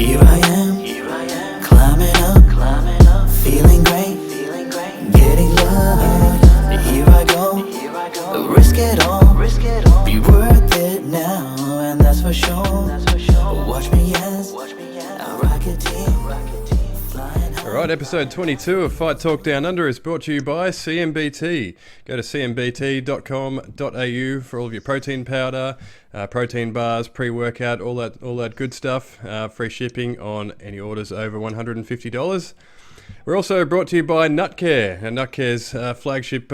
Here I am, climbing up, feeling great, getting love. Here I go, risk it all, be worth it now, and that's for sure. Watch me as I rock a team, flying high. Alright, episode 22 of Fight Talk Down Under is brought to you by CMBT. Go to cmbt.com.au for all of your protein powder, protein bars, pre-workout, all that good stuff. Free shipping on any orders over $150. We're also brought to you by Nutcare. And Nutcare's flagship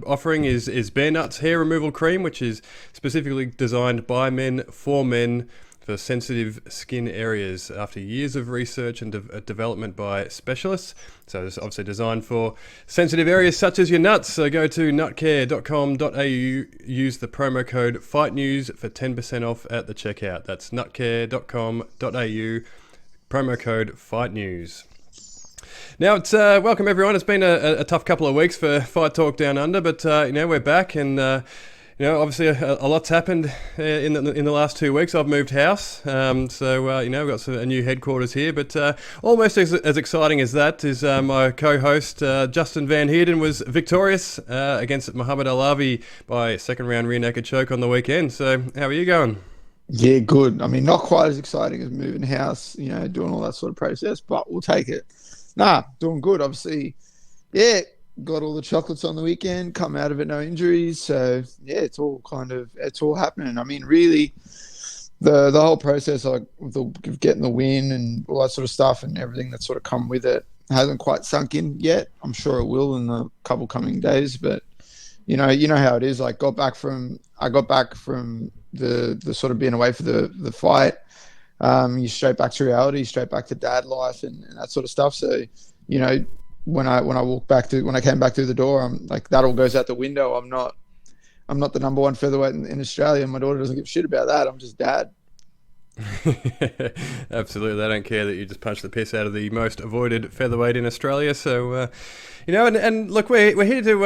offering is Bare Nuts Hair Removal Cream, which is specifically designed by men for men for sensitive skin areas after years of research and development by specialists. So it's obviously designed for sensitive areas such as your nuts. So go to nutcare.com.au, use the promo code FIGHTNEWS for 10% off at the checkout. That's nutcare.com.au, promo code FIGHTNEWS. Now, it's welcome everyone. It's been a tough couple of weeks for Fight Talk Down Under, but we're back, and obviously a lot's happened in the last 2 weeks. I've moved house, so we've got a new headquarters here. But almost as exciting as that is my co-host Justin Van Heerden was victorious against Muhammad Alavi by a second round rear naked choke on the weekend. So how are you going? Yeah, good. I mean, not quite as exciting as moving house, doing all that sort of process, but we'll take it. Nah, doing good. Obviously, yeah, got all the chocolates on the weekend, come out of it, no injuries. So, yeah, it's all happening. I mean, really, the whole process, like getting the win and all that sort of stuff and everything that's sort of come with it hasn't quite sunk in yet. I'm sure it will in the couple coming days, but you know how it is. Like, I got back from the sort of being away for the fight. You straight back to reality, straight back to dad life and that sort of stuff. So, when I came back through the door, I'm like, that all goes out the window. I'm not the number one featherweight in Australia. My daughter doesn't give a shit about that. I'm just dad. Absolutely, they don't care that you just punched the piss out of the most avoided featherweight in Australia. So, and look, we're here to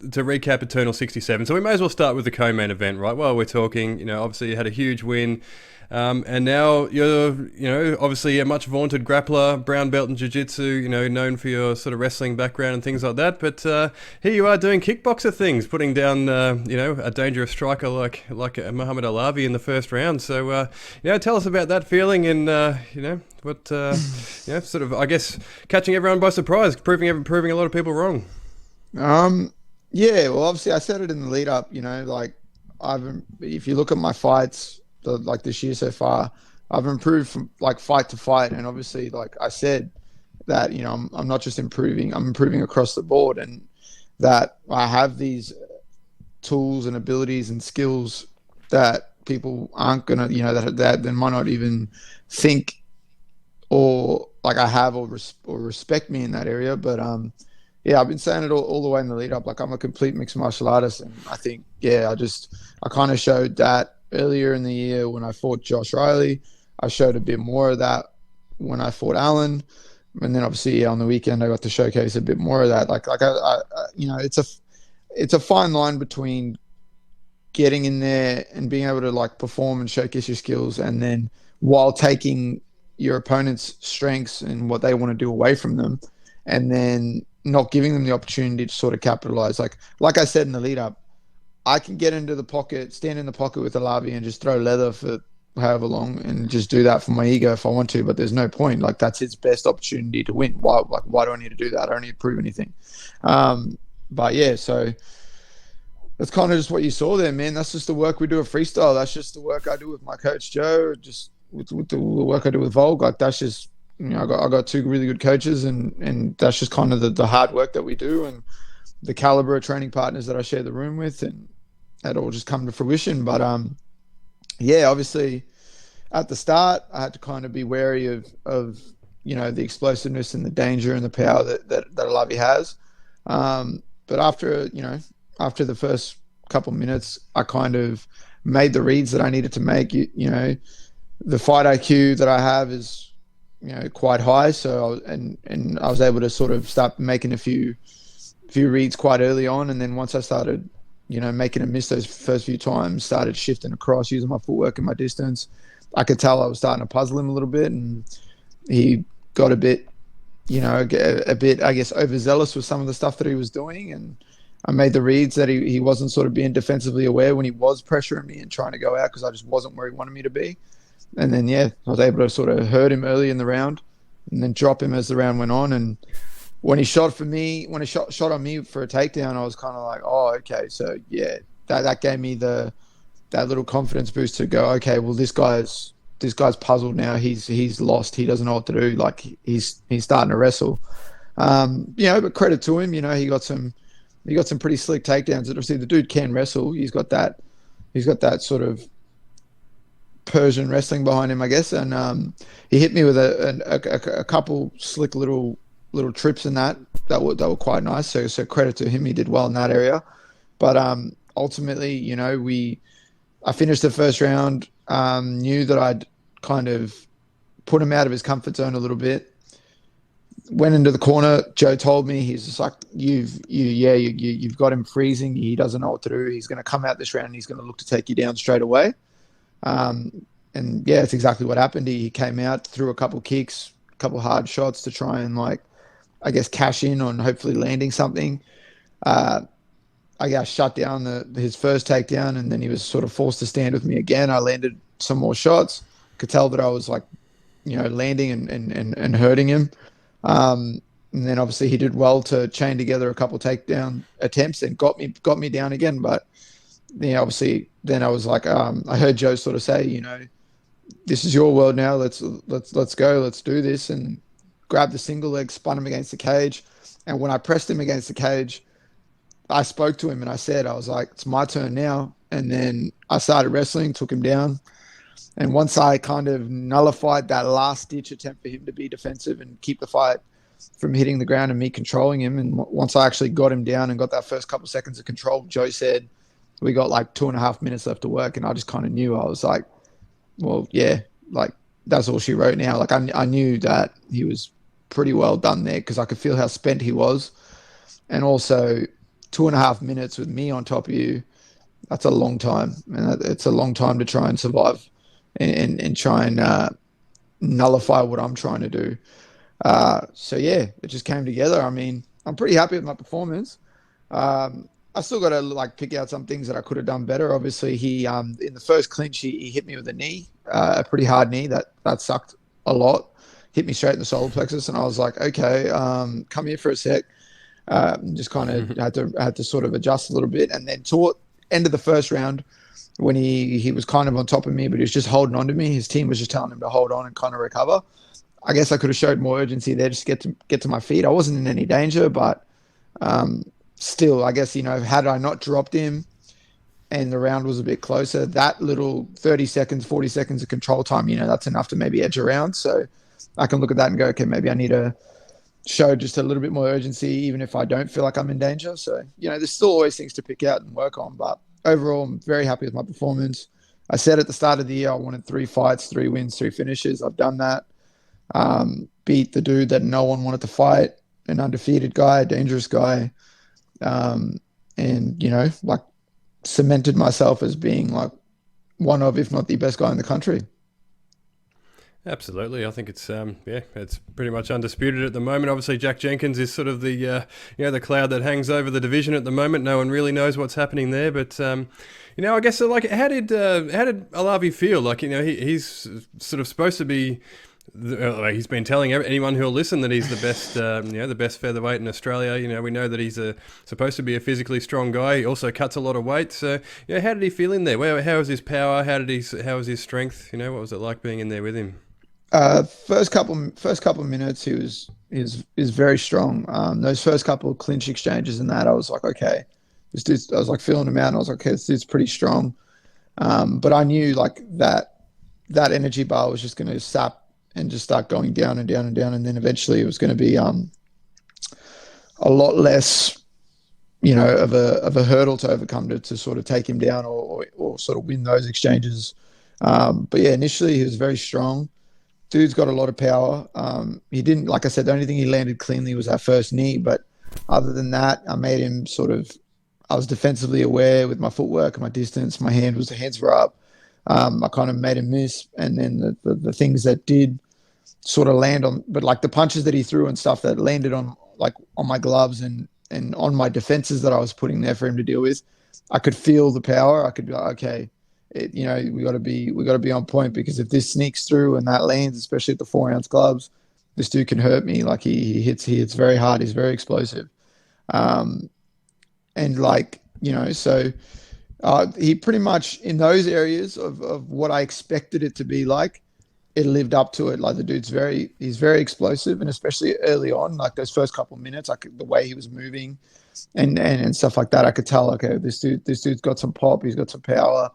recap Eternal 67. So we may as well start with the co-main event, right? While we're talking, obviously you had a huge win. And now you're, obviously a much vaunted grappler, brown belt in jiu-jitsu, known for your sort of wrestling background and things like that. But here you are doing kickboxer things, putting down, a dangerous striker like Muhammad Alavi in the first round. So, tell us about that feeling and, what, sort of, I guess, catching everyone by surprise, proving a lot of people wrong. Yeah, well, obviously I said it in the lead up, if you look at my fights, this year so far, I've improved from fight to fight, and obviously I said that I'm not just improving, I'm improving across the board, and that I have these tools and abilities and skills that people aren't gonna that they might not even think or I have or respect me in that area. But yeah, I've been saying it all the way in the lead up, I'm a complete mixed martial artist, and I think I kind of showed that earlier in the year when I fought Josh Riley. I showed a bit more of that when I fought Alan, and then obviously on the weekend I got to showcase a bit more of that. It's a fine line between getting in there and being able to perform and showcase your skills, and then while taking your opponent's strengths and what they want to do away from them, and then not giving them the opportunity to sort of capitalize. Like I said in the lead up, I can get into the pocket, stand in the pocket with Alavi and just throw leather for however long and just do that for my ego if I want to, but there's no point. That's his best opportunity to win. Why do I need to do that? I don't need to prove anything. But yeah, so that's kind of just what you saw there, man. That's just the work we do at Freestyle. That's just the work I do with my coach, Joe, just with the work I do with Volk. That's just, I got two really good coaches, and that's just kind of the hard work that we do and the caliber of training partners that I share the room with, and that all just come to fruition. But yeah, obviously at the start I had to kind of be wary of the explosiveness and the danger and the power that Alavi has. But after the first couple of minutes, I kind of made the reads that I needed to make. The fight IQ that I have is quite high, so I was able to sort of start making a few reads quite early on, and then once I started making a miss those first few times, started shifting across, using my footwork and my distance, I could tell I was starting to puzzle him a little bit, and he got a bit, a bit, I guess, overzealous with some of the stuff that he was doing. And I made the reads that he wasn't sort of being defensively aware when he was pressuring me and trying to go out because I just wasn't where he wanted me to be. And then, yeah, I was able to sort of hurt him early in the round and then drop him as the round went on. And when he shot for me, when he shot on me for a takedown, I was kind of like, oh, okay. So, yeah, that gave me that little confidence boost to go, okay, well, this guy's puzzled now. He's lost. He doesn't know what to do. Like he's starting to wrestle. But credit to him. He got some pretty slick takedowns. Obviously, the dude can wrestle. He's got that sort of Persian wrestling behind him, I guess. And he hit me with a couple slick little trips in that were quite nice. So credit to him. He did well in that area. But ultimately, I finished the first round. Knew that I'd kind of put him out of his comfort zone a little bit. Went into the corner. Joe told me, he's just like, you've got him freezing. He doesn't know what to do. He's going to come out this round and he's going to look to take you down straight away. And yeah, it's exactly what happened. He came out, threw a couple kicks, a couple hard shots to try and cash in on hopefully landing something. I got shut down his first takedown, and then he was sort of forced to stand with me again. I landed some more shots. Could tell that I was landing and hurting him. And then obviously he did well to chain together a couple takedown attempts and got me down again. But obviously then I was like, I heard Joe sort of say, this is your world now. Let's go. Let's do this. And grabbed the single leg, spun him against the cage. And when I pressed him against the cage, I spoke to him and I was like, it's my turn now. And then I started wrestling, took him down. And once I kind of nullified that last ditch attempt for him to be defensive and keep the fight from hitting the ground and me controlling him, and once I actually got him down and got that first couple seconds of control, Joe said, we got 2.5 minutes left to work. And I just kind of knew. I was like, well, yeah, that's all she wrote now. I knew that he was pretty well done there because I could feel how spent he was. And also 2.5 minutes with me on top of you, that's a long time. And it's a long time to try and survive and try and nullify what I'm trying to do. So, yeah, it just came together. I mean, I'm pretty happy with my performance. I still got to pick out some things that I could have done better. Obviously, he in the first clinch, he hit me with a knee, a pretty hard knee. That sucked a lot. Hit me straight in the solar plexus. And I was like, okay, come here for a sec. Just kind of had to sort of adjust a little bit. And then toward end of the first round, when he was kind of on top of me, but he was just holding on to me. His team was just telling him to hold on and kind of recover. I guess I could have showed more urgency there, just get to my feet. I wasn't in any danger, but still, I guess, had I not dropped him and the round was a bit closer, that little 30 seconds, 40 seconds of control time, that's enough to maybe edge around. So I can look at that and go, okay, maybe I need to show just a little bit more urgency, even if I don't feel like I'm in danger. So, there's still always things to pick out and work on. But overall, I'm very happy with my performance. I said at the start of the year, I wanted 3 fights, 3 wins, 3 finishes. I've done that. Beat the dude that no one wanted to fight, an undefeated guy, a dangerous guy. And, cemented myself as being one of, if not the best guy in the country. Absolutely, I think it's it's pretty much undisputed at the moment. Obviously, Jack Jenkins is sort of the the cloud that hangs over the division at the moment. No one really knows what's happening there, but I guess how did Alavi feel? He's sort of supposed to be. He's been telling anyone who'll listen that he's the best, the best featherweight in Australia. We know that he's supposed to be a physically strong guy. He also cuts a lot of weight. So, how did he feel in there? How was his power? How was his strength? What was it like being in there with him? First couple minutes, he was very strong. Those first couple of clinch exchanges and that, I was like, okay, this dude's, I was feeling him out, and I was like, okay, this dude's pretty strong. But I knew that energy bar was just going to sap and just start going down and down and down, and then eventually it was going to be a lot less, of a hurdle to overcome to sort of take him down or sort of win those exchanges. But yeah, initially he was very strong. Dude's got a lot of power. He didn't, like I said, the only thing he landed cleanly was that first knee. But other than that, I made him I was defensively aware with my footwork and my distance. My hands were up. I kind of made him miss, and then the things that did sort of land on, but like the punches that he threw and stuff that landed on like on my gloves and on my defenses that I was putting there for him to deal with, I could feel the power. I could be like, okay, we got to be on point, because if this sneaks through and that lands, especially at the 4 ounce gloves, this dude can hurt me. Like he hits very hard. He's very explosive. Um, and like, so he pretty much in those areas of what I expected it to be like, it lived up to it. Like the dude's he's very explosive, and especially early on, like those first couple of minutes, the way he was moving and stuff like that, I could tell, okay, this dude's got some pop, he's got some power,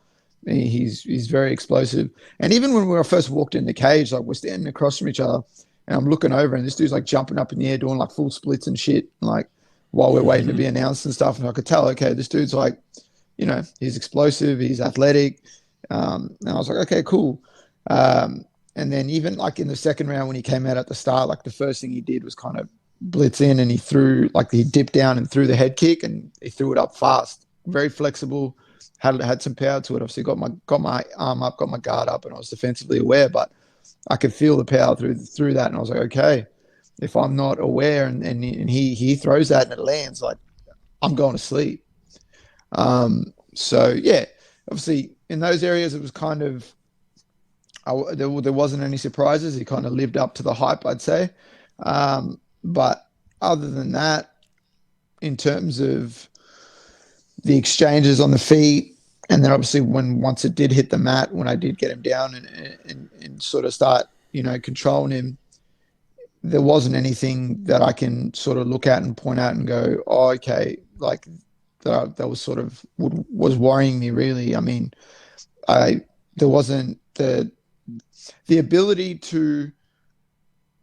he's very explosive. And even when we first walked in the cage, like we're standing across from each other, and I'm looking over, and this dude's like jumping up in the air, doing like full splits and shit, like while we're waiting to be announced and stuff. And I could tell, okay, this dude's like, he's explosive, he's athletic. And I was like, okay, cool. And then even like in the second round when he came out at the start, like the first thing he did was kind of blitz in, and he dipped down and threw the head kick, and he threw it up fast, very flexible, had some power to it. Obviously got my arm up, got my guard up, and I was defensively aware, but I could feel the power through that. And I was like, okay, if I'm not aware and he throws that and it lands, like I'm going to sleep. So yeah, obviously in those areas it was kind of, there wasn't any surprises. He kind of lived up to the hype, I'd say. But other than that, in terms of the exchanges on the feet, and then obviously once it did hit the mat, when I did get him down and sort of start, controlling him, there wasn't anything that I can sort of look at and point out and go, oh, okay, like that was sort of was worrying me really. I mean, there wasn't the ability to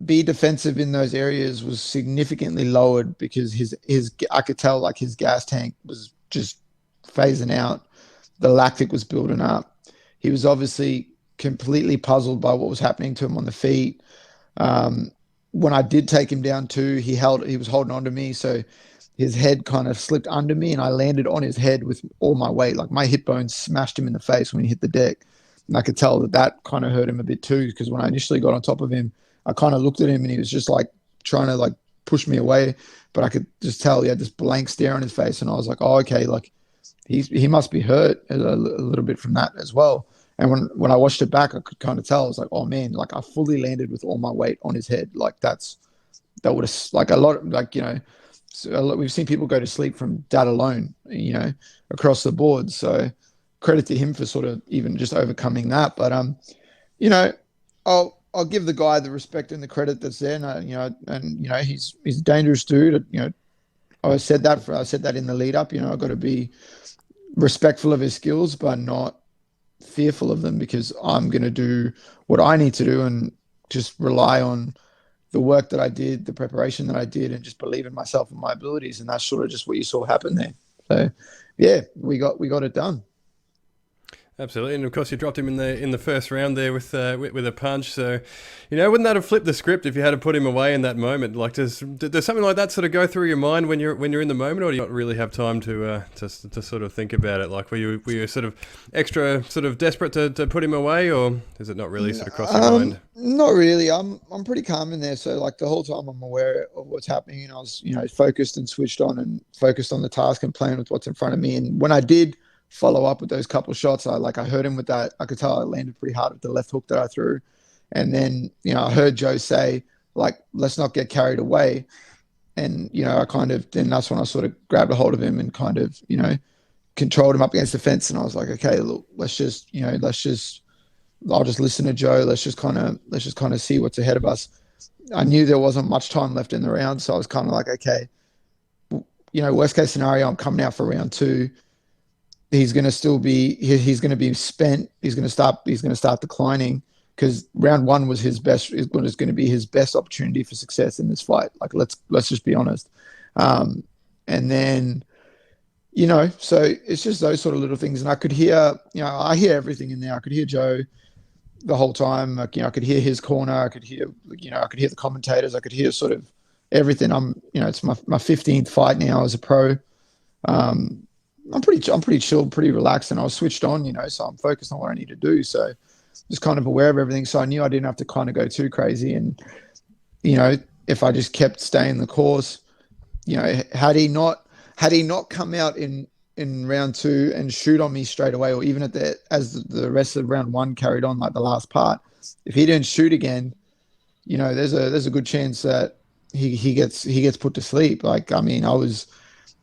be defensive in those areas was significantly lowered, because I could tell like his gas tank was just phasing out. The lactic was building up. He was obviously completely puzzled by what was happening to him on the feet. When I did take him down too, he was holding on to me, so his head kind of slipped under me, and I landed on his head with all my weight. Like my hip bones smashed him in the face when he hit the deck. And I could tell that kind of hurt him a bit too, because when I initially got on top of him, I kind of looked at him and he was just like trying to like push me away, but I could just tell he had this blank stare on his face. And I was like, oh, okay, like he must be hurt a little bit from that as well. And when I watched it back, I could kind of tell. I was like, oh man, like I fully landed with all my weight on his head. Like that would have, like a lot, like, we've seen people go to sleep from that alone, across the board. So credit to him for sort of even just overcoming that. But I'll give the guy the respect and the credit that's there. And he's a dangerous dude. I said that in the lead up. I've got to be respectful of his skills, but not fearful of them, because I'm going to do what I need to do and just rely on the work that I did, the preparation that I did, and just believe in myself and my abilities. And that's sort of just what you saw happen there. So yeah, we got it done. Absolutely, and of course you dropped him in the first round there with a punch. So, wouldn't that have flipped the script if you had to put him away in that moment? Like, does something like that sort of go through your mind when you're in the moment, or do you not really have time to sort of think about it? Like, were you sort of extra sort of desperate to put him away, or is it not really sort of cross your mind? Not really. I'm pretty calm in there. So like the whole time I'm aware of what's happening, and I was focused and switched on and focused on the task and playing with what's in front of me. And when I did follow up with those couple of shots, I heard him with that. I could tell I landed pretty hard with the left hook that I threw. And then, I heard Joe say, like, let's not get carried away. And, then that's when I sort of grabbed a hold of him and kind of, controlled him up against the fence. And I was like, okay, look, I'll just listen to Joe. Let's just kind of see what's ahead of us. I knew there wasn't much time left in the round. So I was kind of like, okay, worst case scenario, I'm coming out for round 2. He's going to be spent. He's going to start declining, because round 1 was his best. Is going to be his best opportunity for success in this fight. Like let's just be honest. And then, so it's just those sort of little things. And I could hear, I hear everything in there. I could hear Joe the whole time. Like, I could hear his corner. I could hear, the commentators. I could hear sort of everything. It's my 15th fight now as a pro. I'm pretty chill, pretty relaxed, and I was switched on, so I'm focused on what I need to do. So just kind of aware of everything. So I knew I didn't have to kind of go too crazy. And, you know, if I just kept staying the course, had he not come out in round two and shoot on me straight away, or even as the rest of round one carried on, like the last part, if he didn't shoot again, there's a good chance that he gets put to sleep. Like, I mean,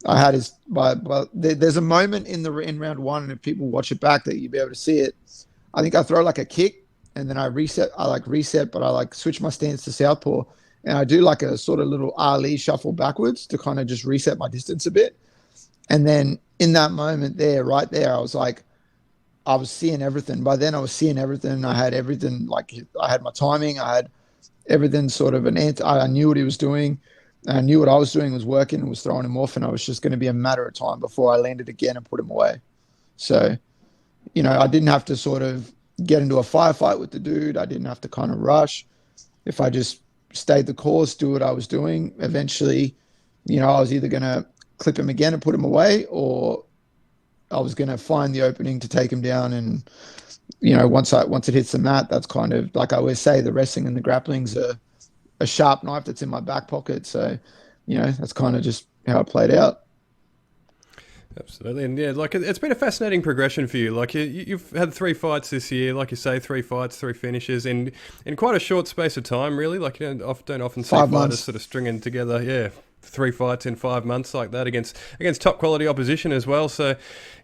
I had his, but there's a moment in round one, and if people watch it back, that you'll be able to see it. I think I throw like a kick, and then I reset. But I like switch my stance to southpaw, and I do like a sort of little Ali shuffle backwards to kind of just reset my distance a bit. And then in that moment there, right there, I was like, I was seeing everything. By then, I was seeing everything. I had everything. Like, I had my timing. I had everything sort of I knew what he was doing. I knew what I was doing was working and was throwing him off, and I was just going to be a matter of time before I landed again and put him away. So, I didn't have to sort of get into a firefight with the dude. I didn't have to kind of rush. If I just stayed the course, do what I was doing, eventually, I was either going to clip him again and put him away, or I was going to find the opening to take him down. And, once it hits the mat, that's kind of, like I always say, the wrestling and the grappling's a sharp knife that's in my back pocket. So, that's kind of just how it played out. Absolutely, and yeah, like it's been a fascinating progression for you. Like you've had 3 fights this year, like you say, 3 fights, 3 finishes, in quite a short space of time. Really, like you don't often see 5 fighters months. sort of stringing together, 3 fights in 5 months like that against top quality opposition as well. So,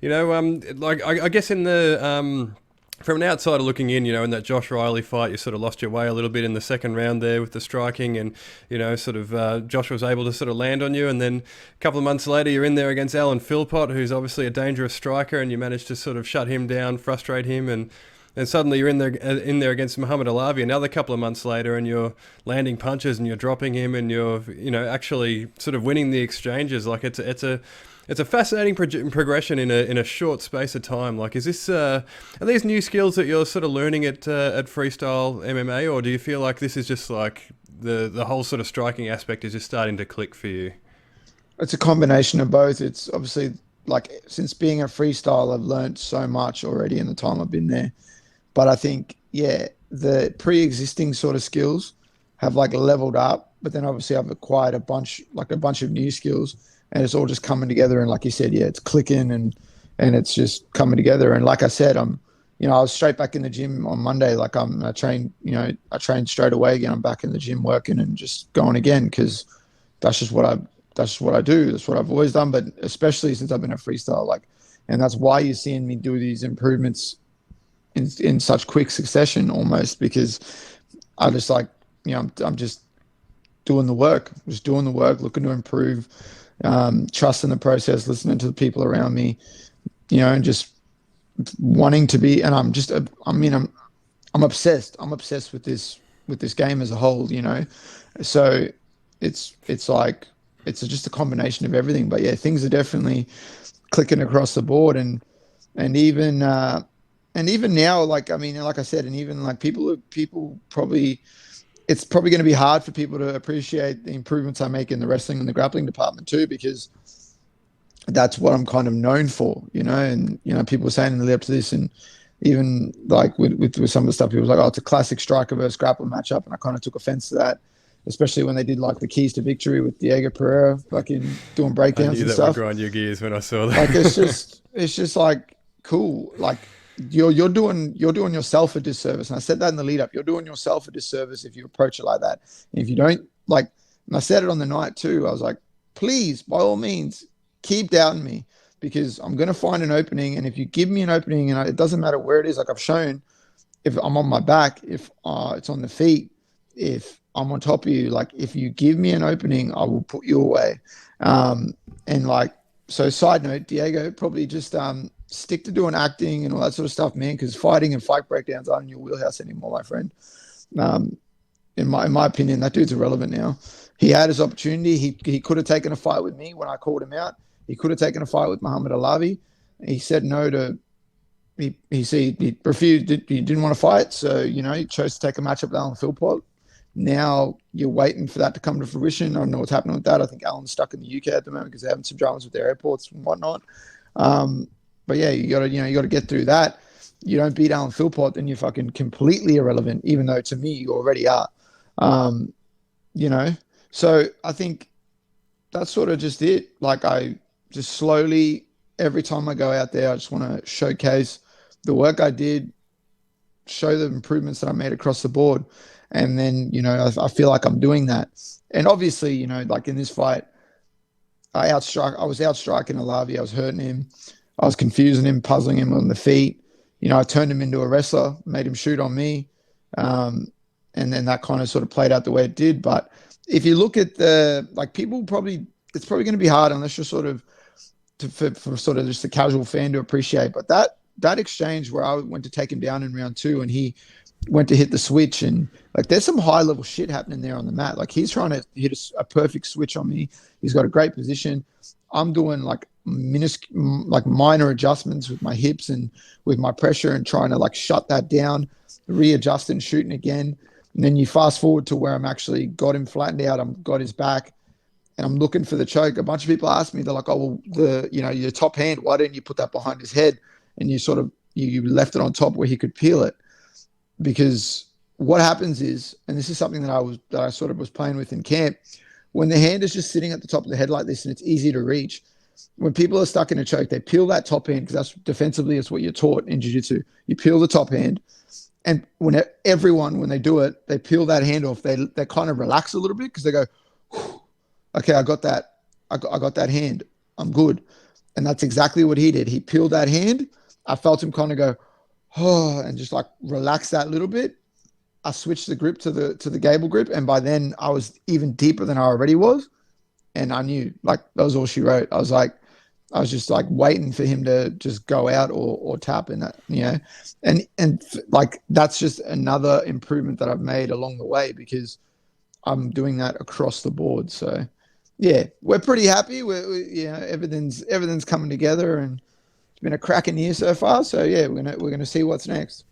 like I guess in the from an outsider looking in, in that Josh Riley fight, you sort of lost your way a little bit in the second round there with the striking, and Josh was able to sort of land on you, and then a couple of months later you're in there against Alan Philpott, who's obviously a dangerous striker, and you managed to sort of shut him down, frustrate him, and suddenly you're in there against Muhammad Alavi another couple of months later, and you're landing punches and you're dropping him, and you're actually sort of winning the exchanges. Like it's a fascinating progression in a short space of time. Like, is this are these new skills that you're sort of learning at Freestyle MMA, or do you feel like this is just like the whole sort of striking aspect is just starting to click for you? It's a combination of both. It's obviously, like, since being a freestyle, I've learned so much already in the time I've been there. But I think, the pre-existing sort of skills have like leveled up, but then obviously I've acquired a bunch of new skills, and it's all just coming together. And like you said, it's clicking, and it's just coming together. And like I said, I was straight back in the gym on Monday. Like I trained straight away again. I'm back in the gym working and just going again, because that's just what I do. That's what I've always done. But especially since I've been a freestyle, and that's why you're seeing me do these improvements in such quick succession almost, because I just I'm just doing the work, looking to improve, trusting the process, listening to the people around me, and just wanting to be. And I'm obsessed. I'm obsessed with this game as a whole, So it's like it's just a combination of everything. But things are definitely clicking across the board, and even now, like I said, and even like people probably, it's probably going to be hard for people to appreciate the improvements I make in the wrestling and the grappling department too, because that's what I'm kind of known for, and people were saying in the lead up to this, and even like with some of the stuff, people were like, oh, it's a classic striker versus grappler matchup, and I kind of took offense to that, especially when they did like the keys to victory with Diego Pereira fucking doing breakdowns and stuff. I knew that would grind your gears when I saw that. Like it's just like cool. Like you're doing yourself a disservice. And I said that in the lead up. You're doing yourself a disservice if you approach it like that. And if you don't, like, and I said it on the night too, I was like, please, by all means, keep doubting me, because I'm going to find an opening. And if you give me an opening, and it doesn't matter where it is, like I've shown, if I'm on my back, if it's on the feet, if I'm on top of you, like if you give me an opening, I will put you away. And like, so side note, Diego, probably just stick to doing acting and all that sort of stuff, man, because fighting and fight breakdowns aren't in your wheelhouse anymore, my friend. In my opinion, that dude's irrelevant now. He had his opportunity. He could have taken a fight with me when I called him out. He could have taken a fight with Muhammad Alavi. He said no to. He refused. He didn't want to fight, so he chose to take a matchup with Alan Philpott. Now you're waiting for that to come to fruition. I don't know what's happening with that. I think Alan's stuck in the UK at the moment because they're having some dramas with their airports and whatnot. But yeah, you gotta get through that. You don't beat Alan Philpott, then you're fucking completely irrelevant, even though to me you already are. Um, you know, so I think that's sort of just it. Like I just slowly, every time I go out there, I just want to showcase the work I did, show the improvements that I made across the board. And then, I feel like I'm doing that. And obviously, like in this fight, I was outstriking Alavi. I was hurting him. I was confusing him, puzzling him on the feet. I turned him into a wrestler, made him shoot on me. Um, and then that kind of sort of played out the way it did. But if you look at it's probably going to be hard unless you're sort of, for sort of just a casual fan to appreciate. But that exchange where I went to take him down in round 2 and he went to hit the switch, and like there's some high level shit happening there on the mat. Like he's trying to hit a perfect switch on me. He's got a great position. I'm doing like minor adjustments with my hips and with my pressure and trying to like shut that down, readjust and shooting again. And then you fast forward to where I'm actually got him flattened out. I'm got his back and I'm looking for the choke. A bunch of people ask me, they're like, "Oh, well, your top hand, why didn't you put that behind his head?" And you sort of, you left it on top where he could peel it. Because what happens is, and this is something that I sort of was playing with in camp, when the hand is just sitting at the top of the head like this and it's easy to reach, when people are stuck in a choke, they peel that top hand because that's defensively it's what you're taught in jiu-jitsu. You peel the top hand, and when they do it, they peel that hand off. They kind of relax a little bit because they go, "Okay, I got that. I got that hand. I'm good." And that's exactly what he did. He peeled that hand. I felt him kind of go, "Oh," and just like relax that little bit. I switched the grip to the gable grip, and by then I was even deeper than I already was, and I knew like that was all she wrote. I was just like waiting for him to just go out or tap in that, and like that's just another improvement that I've made along the way because I'm doing that across the board. So yeah, we're pretty happy. Everything's coming together, and it's been a cracking year so far. So yeah, we're gonna see what's next.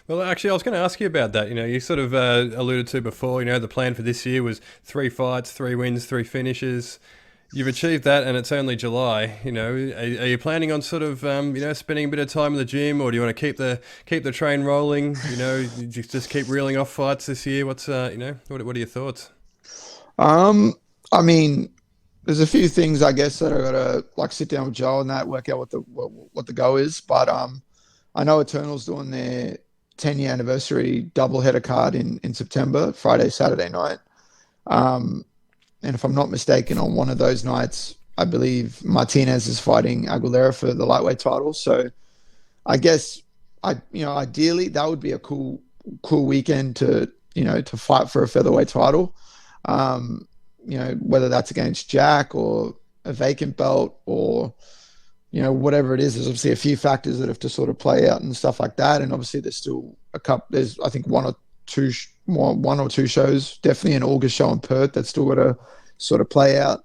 Well, actually, I was going to ask you about that. You sort of alluded to before. The plan for this year was 3 fights, 3 wins, 3 finishes. You've achieved that, and it's only July. Are you planning on sort of spending a bit of time in the gym, or do you want to keep the train rolling? Just keep reeling off fights this year. What's what are your thoughts? I mean, there's a few things I guess that I gotta like sit down with Joe and that work out what the go is. But I know Eternal's doing their 10-year anniversary double header card in September, Friday, Saturday night. And if I'm not mistaken, on one of those nights, I believe Martinez is fighting Aguilera for the lightweight title. So I guess ideally that would be a cool weekend to fight for a featherweight title. Whether that's against Jack or a vacant belt or whatever it is. There's obviously a few factors that have to sort of play out and stuff like that. And obviously there's still there's I think one or two shows, definitely an August show in Perth that's still got to sort of play out.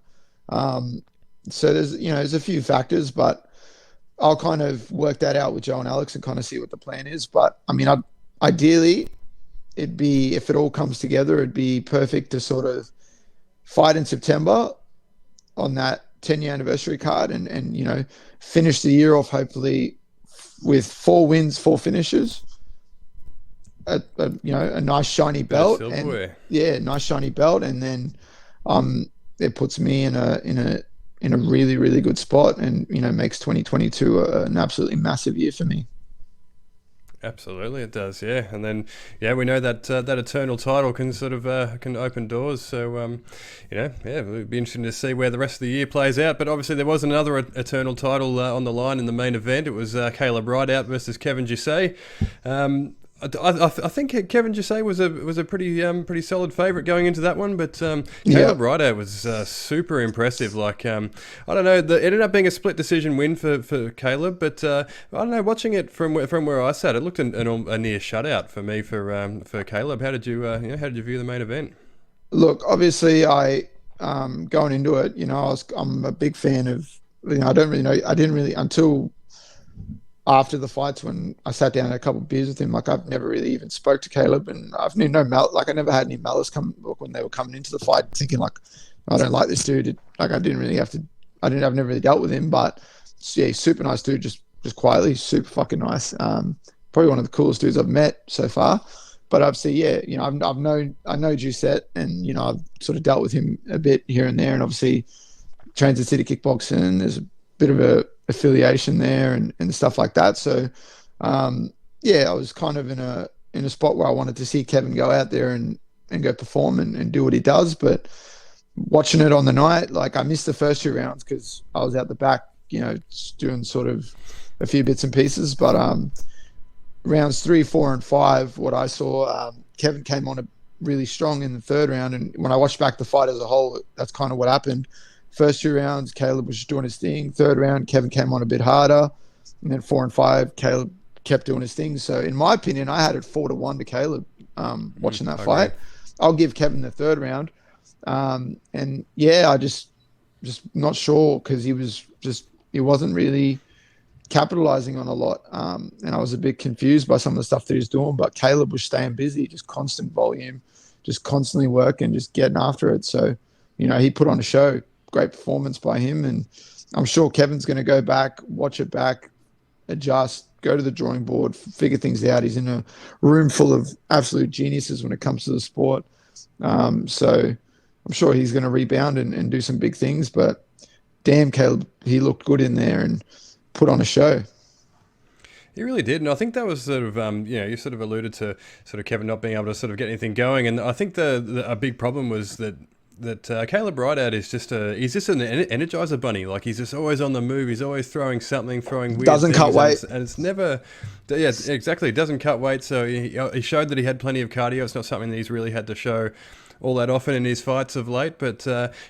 So there's a few factors, but I'll kind of work that out with Joe and Alex and kind of see what the plan is. But I mean, ideally it'd be, if it all comes together, it'd be perfect to sort of fight in September on that 10-year anniversary card and finish the year off hopefully with 4 wins, 4 finishes, a nice shiny belt, nice shiny belt, and then it puts me in a really, really good spot and makes 2022 an absolutely massive year for me. Absolutely, it does, yeah. And then, we know that that Eternal title can sort of can open doors. So, it would be interesting to see where the rest of the year plays out. But obviously, there was another Eternal title on the line in the main event. It was Caleb Rideout versus Kevin Gisay. I think Kevin Gisay was a pretty solid favourite going into that one, but Caleb Rideout was super impressive. Like I don't know, it ended up being a split decision win for Caleb, but I don't know. Watching it from where I sat, it looked a near shutout for me for Caleb. How did you view the main event? Look, obviously, I going into it, I'm a big fan of. I don't really know. I didn't really until after the fights when I sat down and had a couple of beers with him. Like I've never really even spoke to Caleb, and I've I never had any malice when they were coming into the fight, thinking like I don't like this dude. Like I've never really dealt with him, but yeah, super nice dude. Just quietly, super fucking nice. Probably one of the coolest dudes I've met so far. But obviously, yeah, I know Giuseppe, and I've sort of dealt with him a bit here and there, and obviously trains at City Kickboxing. There's a bit of a affiliation there and stuff like that. So, yeah, I was kind of in a spot where I wanted to see Kevin go out there and go perform and do what he does. But watching it on the night, like I missed the first 2 rounds because I was out the back, doing sort of a few bits and pieces. But rounds 3, 4, and 5, what I saw, Kevin came on really strong in the third round. And when I watched back the fight as a whole, that's kind of what happened. First 2 rounds, Caleb was just doing his thing. Third round, Kevin came on a bit harder. And then 4 and 5, Caleb kept doing his thing. So in my opinion, I had it 4-1 to Caleb watching that fight. I'll give Kevin the third round. And yeah, I just not sure because he wasn't really capitalizing on a lot. And I was a bit confused by some of the stuff that he was doing, but Caleb was staying busy, just constant volume, just constantly working, just getting after it. So, he put on a show, great performance by him. And I'm sure Kevin's going to go back, watch it back, adjust, go to the drawing board, figure things out. He's in a room full of absolute geniuses when it comes to the sport. So I'm sure he's going to rebound and do some big things, but damn, Caleb, he looked good in there and put on a show. He really did, and I think that was sort of, you sort of alluded to sort of Kevin not being able to sort of get anything going, and I think a big problem was that Caleb Rideout is he's just an energizer bunny. Like he's just always on the move. He's always throwing something, throwing weird doesn't things, cut weight, and it's never, yeah, exactly. It doesn't cut weight. So he showed that he had plenty of cardio. It's not something that he's really had to show all that often in his fights of late, but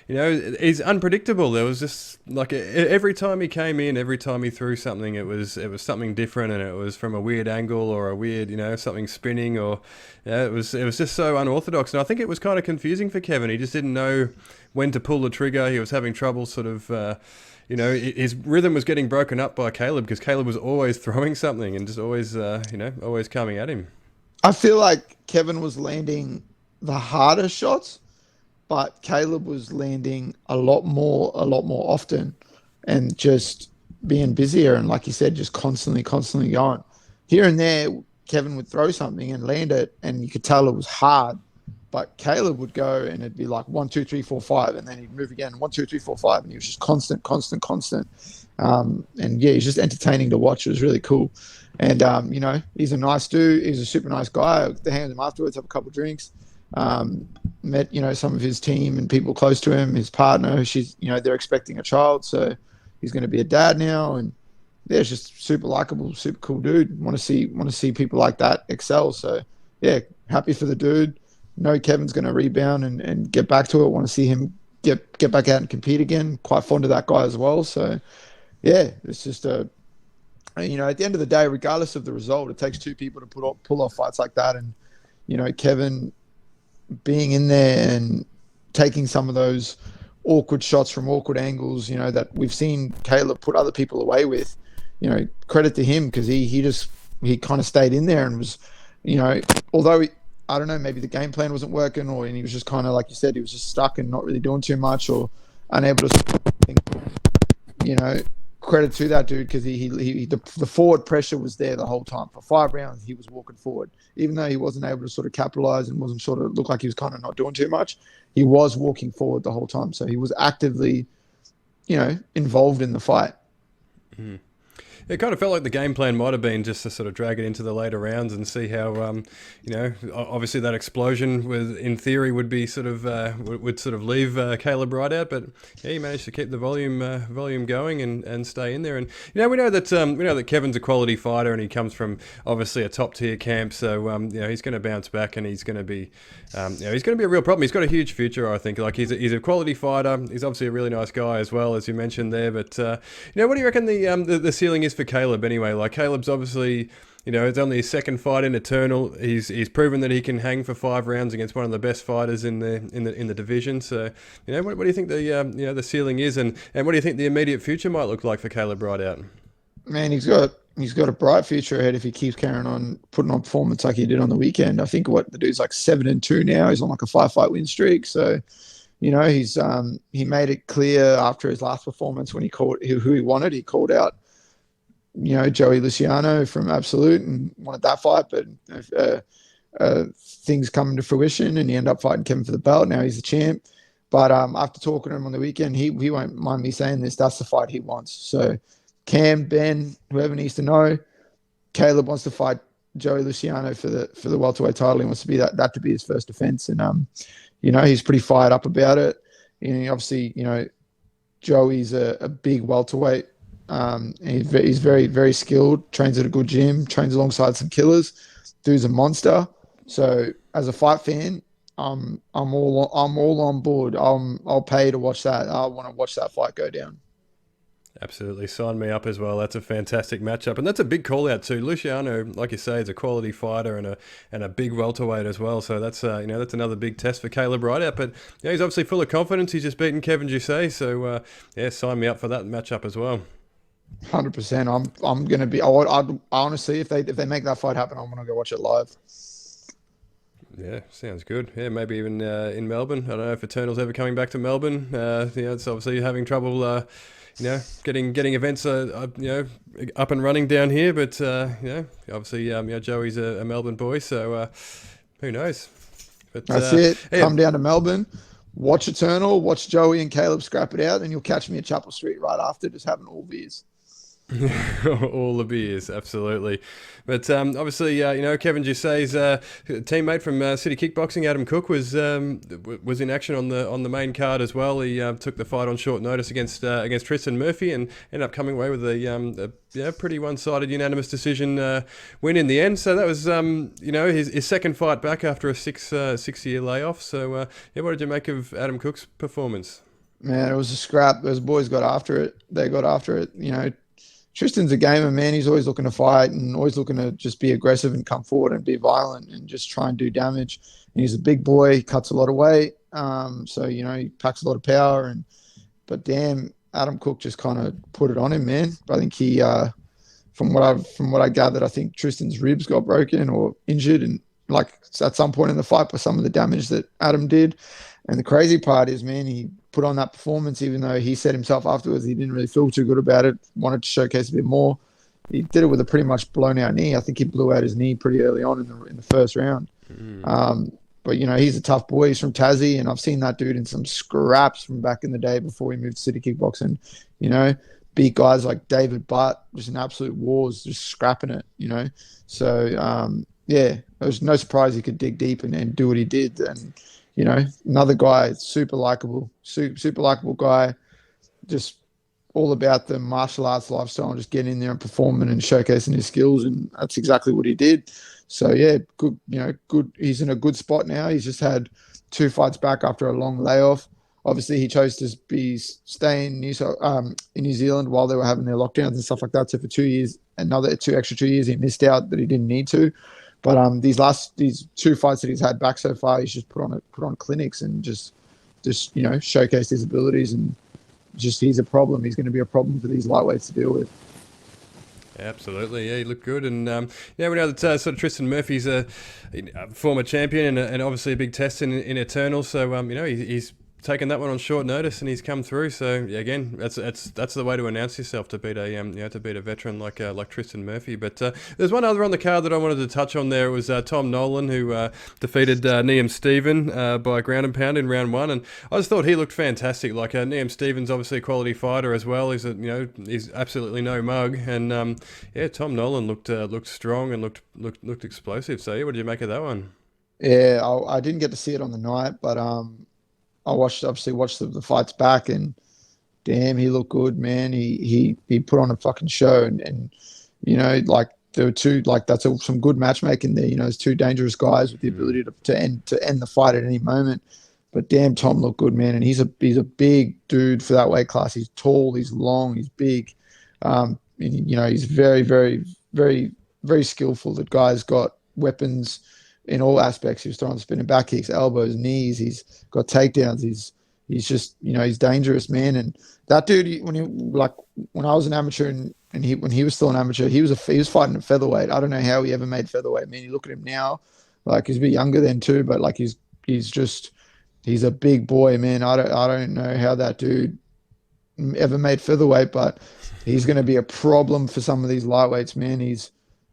he's unpredictable. There was just like every time he came in, every time he threw something, it was something different, and it was from a weird angle or a weird something spinning, or it was just so unorthodox. And I think it was kind of confusing for Kevin. He just didn't know when to pull the trigger. He was having trouble sort of. His rhythm was getting broken up by Caleb because Caleb was always throwing something and just always always coming at him. I feel like Kevin was landing the harder shots, but Caleb was landing a lot more often and just being busier. And like you said, just constantly going. Here and there, Kevin would throw something and land it, and you could tell it was hard. But Caleb would go and it'd be like 1, 2, 3, 4, 5, and then he'd move again 1, 2, 3, 4, 5, and he was just constant. And yeah, he's just entertaining to watch. It was really cool. And he's a nice dude. He's a super nice guy. I hang with him afterwards, have a couple of drinks. Met some of his team and people close to him. His partner, she's they're expecting a child, so he's going to be a dad now. And yeah, it's just super likable, super cool dude. Want to see people like that excel. So yeah, happy for the dude. Know Kevin's going to rebound and get back to it. Want to see him get back out and compete again. Quite fond of that guy as well. So yeah, it's just at the end of the day, regardless of the result, it takes 2 people to pull off fights like that. And Kevin being in there and taking some of those awkward shots from awkward angles, that we've seen Caleb put other people away with, credit to him because he kind of stayed in there and was, although I don't know, maybe the game plan wasn't working and he was just kind of, like you said, he was just stuck and not really doing too much or unable to, credit to that dude because the forward pressure was there the whole time. For 5 rounds, he was walking forward. Even though he wasn't able to sort of capitalize and wasn't sort of look like he was kind of not doing too much, he was walking forward the whole time. So he was actively, involved in the fight. Mm. It kind of felt like the game plan might have been just to sort of drag it into the later rounds and see how, obviously that explosion in theory would be sort of would sort of leave Caleb Rideout, but yeah, he managed to keep the volume going and stay in there. And we know that Kevin's a quality fighter and he comes from obviously a top tier camp, so he's going to bounce back and he's going to be he's going to be a real problem. He's got a huge future, I think. Like he's a quality fighter. He's obviously a really nice guy as well, as you mentioned there. But what do you reckon the ceiling is for Caleb anyway? Like Caleb's obviously, it's only his second fight in Eternal. He's proven that he can hang for 5 rounds against one of the best fighters in the division. So, what do you think the ceiling is, and what do you think the immediate future might look like for Caleb Rideout? Man, he's got a bright future ahead if he keeps carrying on putting on performance like he did on the weekend. I think the dude's like 7-2 now. He's on like a 5-fight win streak. So He made it clear after his last performance when he called who he wanted. He called out Joey Luciano from Absolute and wanted that fight, but things come to fruition and he ended up fighting Kevin for the belt. Now he's the champ. But after talking to him on the weekend, he won't mind me saying this. That's the fight he wants. So Cam, Ben, whoever needs to know, Caleb wants to fight Joey Luciano for the welterweight title. He wants to be that to be his first defense, and he's pretty fired up about it. Obviously, Joey's a big welterweight. He's very, very skilled. Trains at a good gym. Trains alongside some killers. Dude's a monster. So as a fight fan, I'm all on board. I'll pay to watch that. I want to watch that fight go down. Absolutely, sign me up as well. That's a fantastic matchup, and that's a big call out too. Luciano, like you say, is a quality fighter and a big welterweight as well. So that's that's another big test for Caleb Rideout. But he's obviously full of confidence. He's just beaten Kevin Jusset, so sign me up for that matchup as well. 100%. I'm gonna be. I honestly, if they make that fight happen, I'm gonna go watch it live. Yeah, sounds good. Yeah, maybe even in Melbourne. I don't know if Eternal's ever coming back to Melbourne. It's obviously having trouble. Getting events, up and running down here. But obviously, Joey's a Melbourne boy, so who knows? But that's it. Come down to Melbourne, watch Eternal, watch Joey and Caleb scrap it out, and you'll catch me at Chapel Street right after, just having all beers. All the beers, absolutely. But obviously, Kevin Jusset's teammate from City Kickboxing, Adam Cook, was in action on the main card as well. He took the fight on short notice against Tristan Murphy and ended up coming away with a pretty one-sided unanimous decision win in the end. So that was his second fight back after a six-year layoff. So what did you make of Adam Cook's performance? Man, it was a scrap. Those boys got after it. They got after it. Tristan's a gamer, man. He's always looking to fight and always looking to just be aggressive and come forward and be violent and just try and do damage. And he's a big boy, cuts a lot of weight. So he packs a lot of power. But damn, Adam Cook just kind of put it on him, man. I think he, from what I gathered, I think Tristan's ribs got broken or injured, and like at some point in the fight by some of the damage that Adam did. And the crazy part is, man, he put on that performance, even though he said himself afterwards he didn't really feel too good about it, wanted to showcase a bit more. He did it with a pretty much blown out knee. I think he blew out his knee pretty early on in the first round. But he's a tough boy. He's from Tassie, and I've seen that dude in some scraps from back in the day before he moved to City Kickboxing. Beat guys like David Butt, just in absolute wars, just scrapping it. So it was no surprise he could dig deep and do what he did. And another guy, super likable guy, just all about the martial arts lifestyle and just getting in there and performing and showcasing his skills. And that's exactly what he did. So yeah, good, good. He's in a good spot now. He's just had 2 fights back after a long layoff. Obviously he chose to stay in New Zealand while they were having their lockdowns and stuff like that. So for 2 years, another 2 extra 2 years, he missed out that he didn't need to. But these 2 fights that he's had back so far, he's just put on clinics and just showcased his abilities, and just he's a problem. He's going to be a problem for these lightweights to deal with. Absolutely, yeah, he looked good, and we know that sort of Tristan Murphy's a former champion and obviously a big test in Eternal. So he's taken that one on short notice and he's come through. So yeah, again, that's the way to announce yourself, to beat a veteran like Tristan Murphy. But there's one other on the card that I wanted to touch on there. It was Tom Nolan, who defeated Liam Stephen by ground and pound in round 1, and I just thought he looked fantastic. Like Liam Stephen's obviously a quality fighter as well. He's absolutely no mug, and Tom Nolan looked strong and looked explosive. So what did you make of that one? Yeah, I didn't get to see it on the night, but I watched the fights back, and damn, he looked good, man. He put on a fucking show, and like there were two, like that's some good matchmaking there. There's 2 dangerous guys with the ability to end the fight at any moment. But damn, Tom looked good, man, and he's a big dude for that weight class. He's tall, he's long, he's big. And, he's very, very, very, very skillful. The guy's got weapons in all aspects. He was throwing spinning back kicks, elbows, knees. He's got takedowns. He's just, he's dangerous, man. And that dude, when I was an amateur and when he was still an amateur, he was fighting at featherweight. I don't know how he ever made featherweight. I mean, you look at him now, like he's a bit younger then too, but like he's just He's a big boy, man. I don't know how that dude ever made featherweight, but he's going to be a problem for some of these lightweights, man.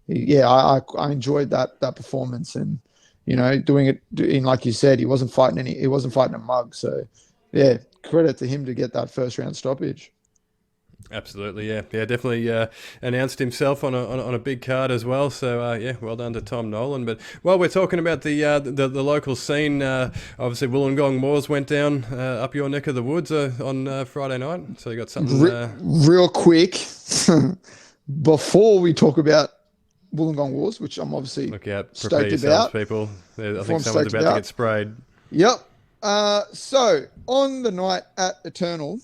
Yeah, I enjoyed that performance, and doing it in, like you said, he wasn't fighting a mug. So yeah, credit to him to get that first round stoppage. Absolutely, yeah, definitely announced himself on a big card as well. So yeah, well done to Tom Nolan. But while we're talking about the local scene, obviously Wollongong Moors went down up your neck of the woods on Friday night. So you got something. Real quick, before we talk about Wollongong Wars, which I'm obviously Look out, prepare stoked yourselves, about. people. I Before think I'm someone's stoked about to about. get sprayed. Yep. So on the night at Eternal,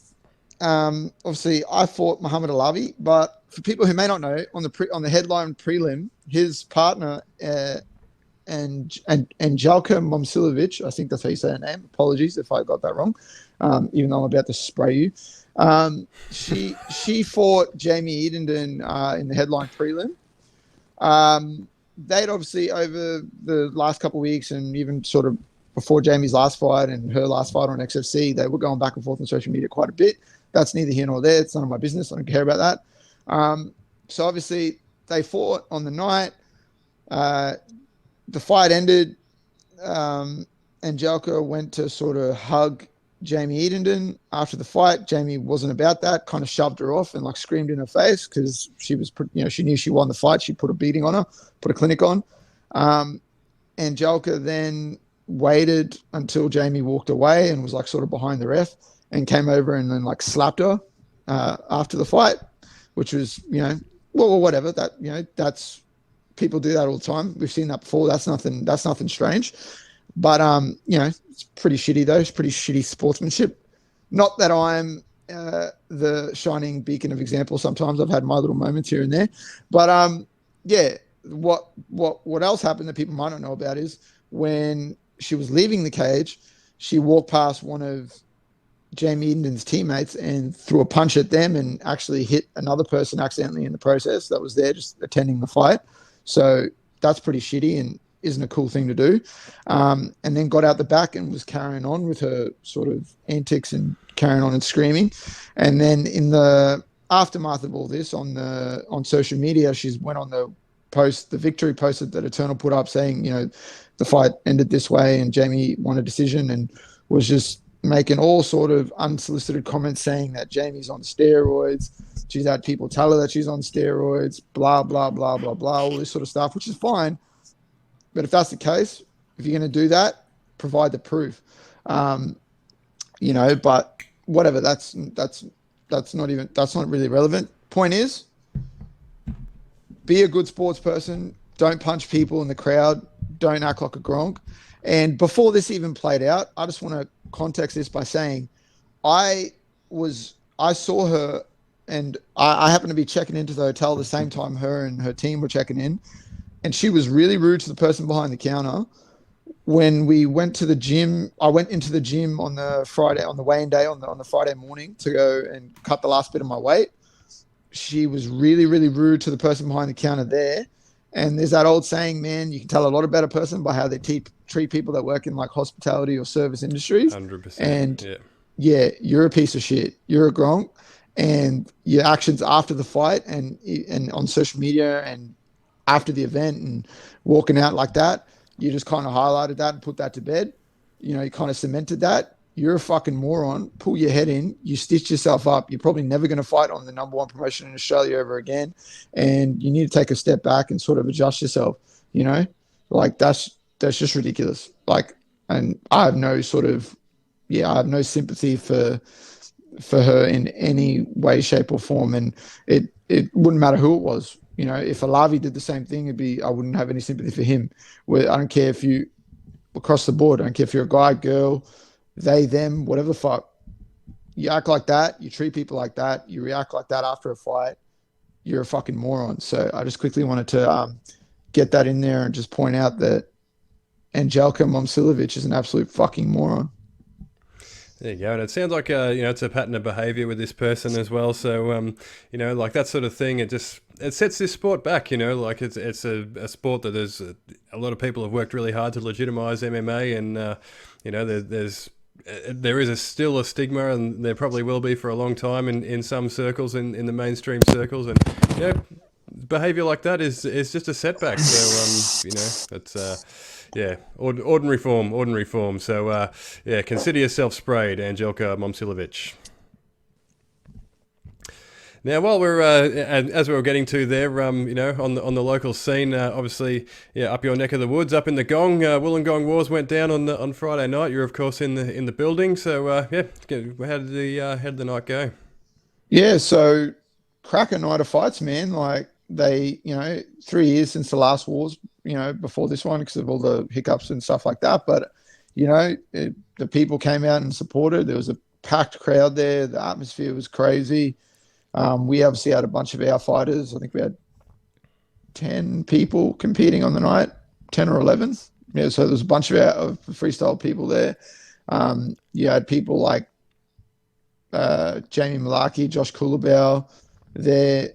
obviously I fought Muhammad Alavi, but for people who may not know, on the headline prelim, his partner and Jalka Momsilovic, I think that's how you say her name. Apologies if I got that wrong, even though I'm about to spray you. She fought Jamie Edenden in the headline prelim. They'd obviously, over the last couple of weeks and even sort of before Jamie's last fight and her last fight on XFC, they were going back and forth on social media quite a bit. That's neither here nor there. It's none of my business. I don't care about that. So obviously they fought on the night. The fight ended. Angelica went to sort of hug Jamie Edenden after the fight. Jamie wasn't about that, kind of shoved her off and like screamed in her face because she was, she knew she won the fight. She put a beating on her, put a clinic on. Angelica then waited until Jamie walked away and was like sort of behind the ref and came over and then like slapped her after the fight, which was, well, whatever. That, that's, people do that all the time. We've seen that before. That's nothing strange. But it's pretty shitty though. It's pretty shitty sportsmanship. Not that I'm the shining beacon of example. Sometimes I've had my little moments here and there. But yeah, what else happened that people might not know about is when she was leaving the cage, she walked past one of Jamie Edenden's teammates and threw a punch at them and actually hit another person accidentally in the process that was there just attending the fight. So that's pretty shitty and isn't a cool thing to do. And then got out the back and was carrying on with her sort of antics and carrying on and screaming. And then in the aftermath of all this on social media, she's went on the victory post that Eternal put up saying, the fight ended this way and Jamie won a decision, and was just making all sort of unsolicited comments saying that Jamie's on steroids. She's had people tell her that she's on steroids, blah, blah, blah, blah, blah, all this sort of stuff, which is fine. But if that's the case, if you're going to do that, provide the proof. But whatever, that's not really relevant. Point is, be a good sports person. Don't punch people in the crowd. Don't act like a gronk. And before this even played out, I just want to context this by saying I saw her, and I happened to be checking into the hotel the same time her and her team were checking in, and she was really rude to the person behind the counter. When we went to the gym, I went into the gym on the weigh-in day on the Friday morning to go and cut the last bit of my weight. She was really, really rude to the person behind the counter there. And there's that old saying, man, you can tell a lot about a person by how they treat people that work in like hospitality or service industries. 100%. And yeah, you're a piece of shit. You're a gronk. And your actions after the fight and on social media and after the event and walking out like that, you just kind of highlighted that and put that to bed. You kind of cemented that. You're a fucking moron. Pull your head in. You stitched yourself up. You're probably never going to fight on the number one promotion in Australia ever again. And you need to take a step back and sort of adjust yourself. Like that's just ridiculous. Like, and I have no sympathy for her in any way, shape, or form. And it wouldn't matter who it was. If Alavi did the same thing, I wouldn't have any sympathy for him. I don't care if you across the board. I don't care if you're a guy, girl, they, them, whatever the fuck. You act like that. You treat people like that. You react like that after a fight. You're a fucking moron. So I just quickly wanted to get that in there and just point out that Angelica Momsilovic is an absolute fucking moron. There you go. And it sounds like, it's a pattern of behaviour with this person as well. So, like that sort of thing, it sets this sport back, like it's a sport that there's a lot of people have worked really hard to legitimise MMA, and, there's there is still a stigma, and there probably will be for a long time in some circles, in the mainstream circles, and behaviour like that is just a setback. So it's ordinary form. So consider yourself sprayed, Angelka Momcilovic. Now, while we're as we were getting to there, on the local scene, obviously, up your neck of the woods, up in the Gong, Wollongong Wars went down on Friday night. You're of course in the building, so how did the night go? Yeah, so cracker night of fights, man. Like they, 3 years since the last wars, before this one because of all the hiccups and stuff like that. But the people came out and supported. There was a packed crowd there. The atmosphere was crazy. We obviously had a bunch of our fighters. I think we had 10 people competing on the night, 10 or 11. Yeah, so there's a bunch of freestyle people there. You had people like Jamie Malaki, Josh Kulabau there,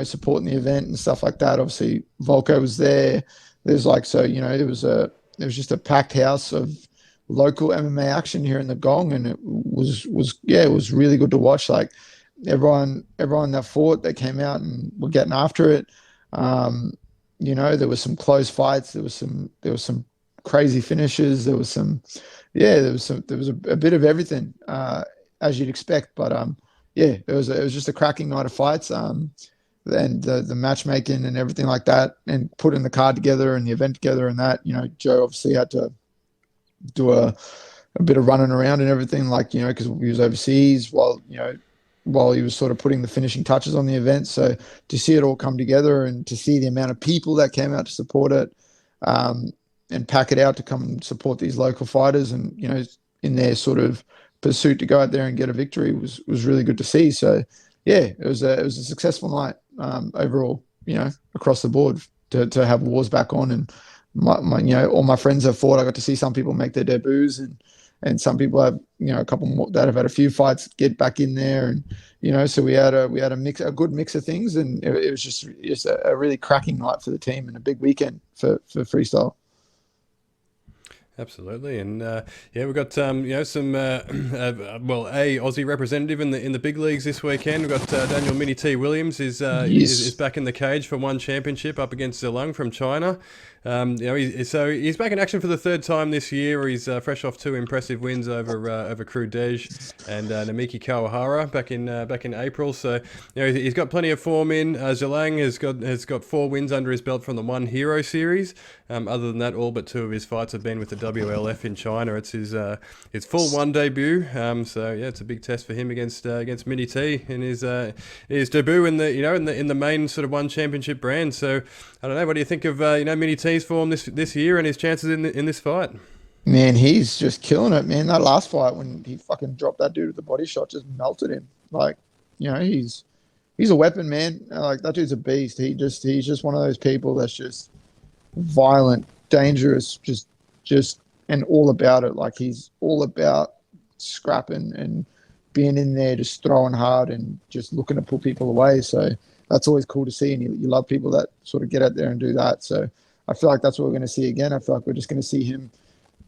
supporting the event and stuff like that. Obviously, Volko was there. There's there was just a packed house of local MMA action here in the Gong, and it was really good to watch. Like everyone that fought, they came out and were getting after it. There was some close fights. There was some crazy finishes. There was a bit of everything, as you'd expect. But it was just a cracking night of fights. And the matchmaking and everything like that, and putting the card together and the event together, and that, Joe obviously had to do a bit of running around and everything, because he was overseas while he was sort of putting the finishing touches on the event. So to see it all come together and to see the amount of people that came out to support it, and pack it out to come and support these local fighters, and in their sort of pursuit to go out there and get a victory was really good to see. So it was a successful night overall, across the board to have wars back on. And my all my friends have fought. I got to see some people make their debuts, and some people have, a couple more that have had a few fights get back in there. And, so we had a good mix of things, and it was just a really cracking night for the team and a big weekend for freestyle. Absolutely, and we've got some Aussie representative in the big leagues this weekend. We've got Daniel Mini T Williams is back in the cage for one championship up against Zilong from China. He's back in action for the third time this year. He's fresh off 2 impressive wins over Crew Dej and Namiki Kawahara back in April. So he's got plenty of form in. Zilong has got 4 wins under his belt from the One Hero series. Other than that, all but 2 of his fights have been with the WLF in China. It's his full one debut. It's a big test for him against Mini T in his debut in the main sort of one championship brand. So I don't know. What do you think of Mini T's form this year and his chances in this fight? Man, he's just killing it, man. That last fight when he fucking dropped that dude with the body shot just melted him. Like, he's a weapon, man. Like, that dude's a beast. He's just one of those people that's just violent, dangerous, just and all about it. Like, he's all about scrapping and being in there, just throwing hard and just looking to pull people away. So that's always cool to see, and you love people that sort of get out there and do that. So I feel like that's what we're going to see again. I feel like we're just going to see him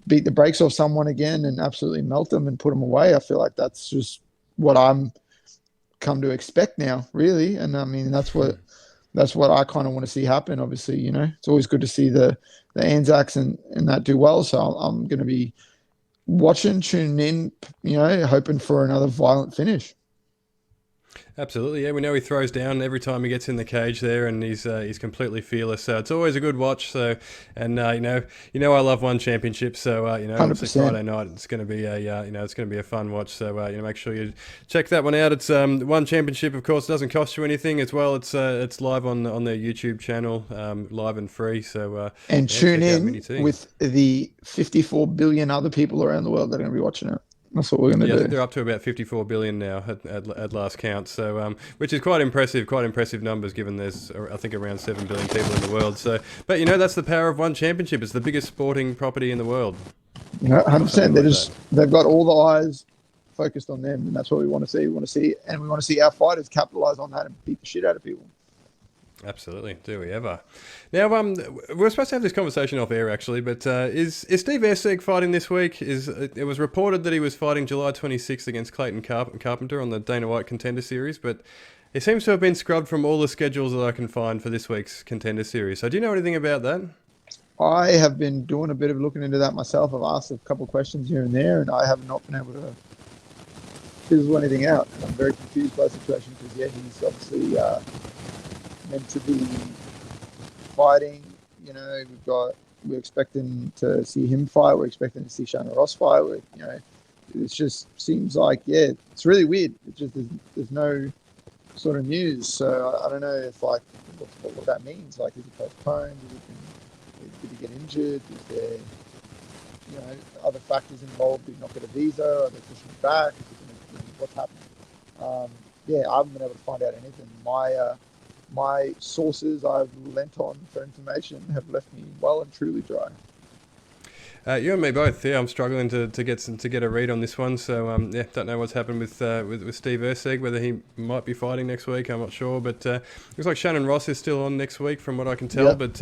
beat the brakes off someone again and absolutely melt them and put them away. I feel like that's just what I'm come to expect now, really. And I mean, that's what I kind of want to see happen. Obviously, it's always good to see the Anzacs and that do well. So I'm going to be watching, tuning in, hoping for another violent finish. Absolutely, yeah. We know he throws down every time he gets in the cage there, and he's completely fearless. So it's always a good watch. So, and I love one championship. So obviously Friday night it's going to be a fun watch. So make sure you check that one out. It's one championship, of course, doesn't cost you anything as well. It's live on their YouTube channel, live and free. So and tune in with the 54 billion other people around the world that are going to be watching it. That's what we're going to do. I think they're up to about 54 billion now at last count. So, which is quite impressive numbers given there's, I think, around 7 billion people in the world. So, but that's the power of one championship. It's the biggest sporting property in the world. 100%. They've got all the eyes focused on them, and that's what we want to see. We want to see our fighters capitalize on that and beat the shit out of people. Absolutely. Do we ever? Now, we're supposed to have this conversation off air, actually, but is Steve Essig fighting this week? It was reported that he was fighting July 26th against Clayton Carpenter on the Dana White Contender Series, but he seems to have been scrubbed from all the schedules that I can find for this week's Contender Series. So do you know anything about that? I have been doing a bit of looking into that myself. I've asked a couple of questions here and there, and I have not been able to fizzle anything out. And I'm very confused by the situation because, yeah, he's obviously meant to be fighting. You know, we're expecting to see him fight. We're expecting to see Shana Ross fight. It just seems like, yeah, it's really weird. It just there's no sort of news. So I don't know if like what that means. Like, is he postponed? Did he get injured? Is there, other factors involved? Did he not get a visa? Are they pushing it back? What's happening? Yeah, I haven't been able to find out anything. My sources I've lent on for information have left me well and truly dry. You and me both. Yeah, I'm struggling to get a read on this one. So yeah, don't know what's happened with Steve Erceg. Whether he might be fighting next week, I'm not sure. But looks like Shannon Ross is still on next week, from what I can tell. Yep. But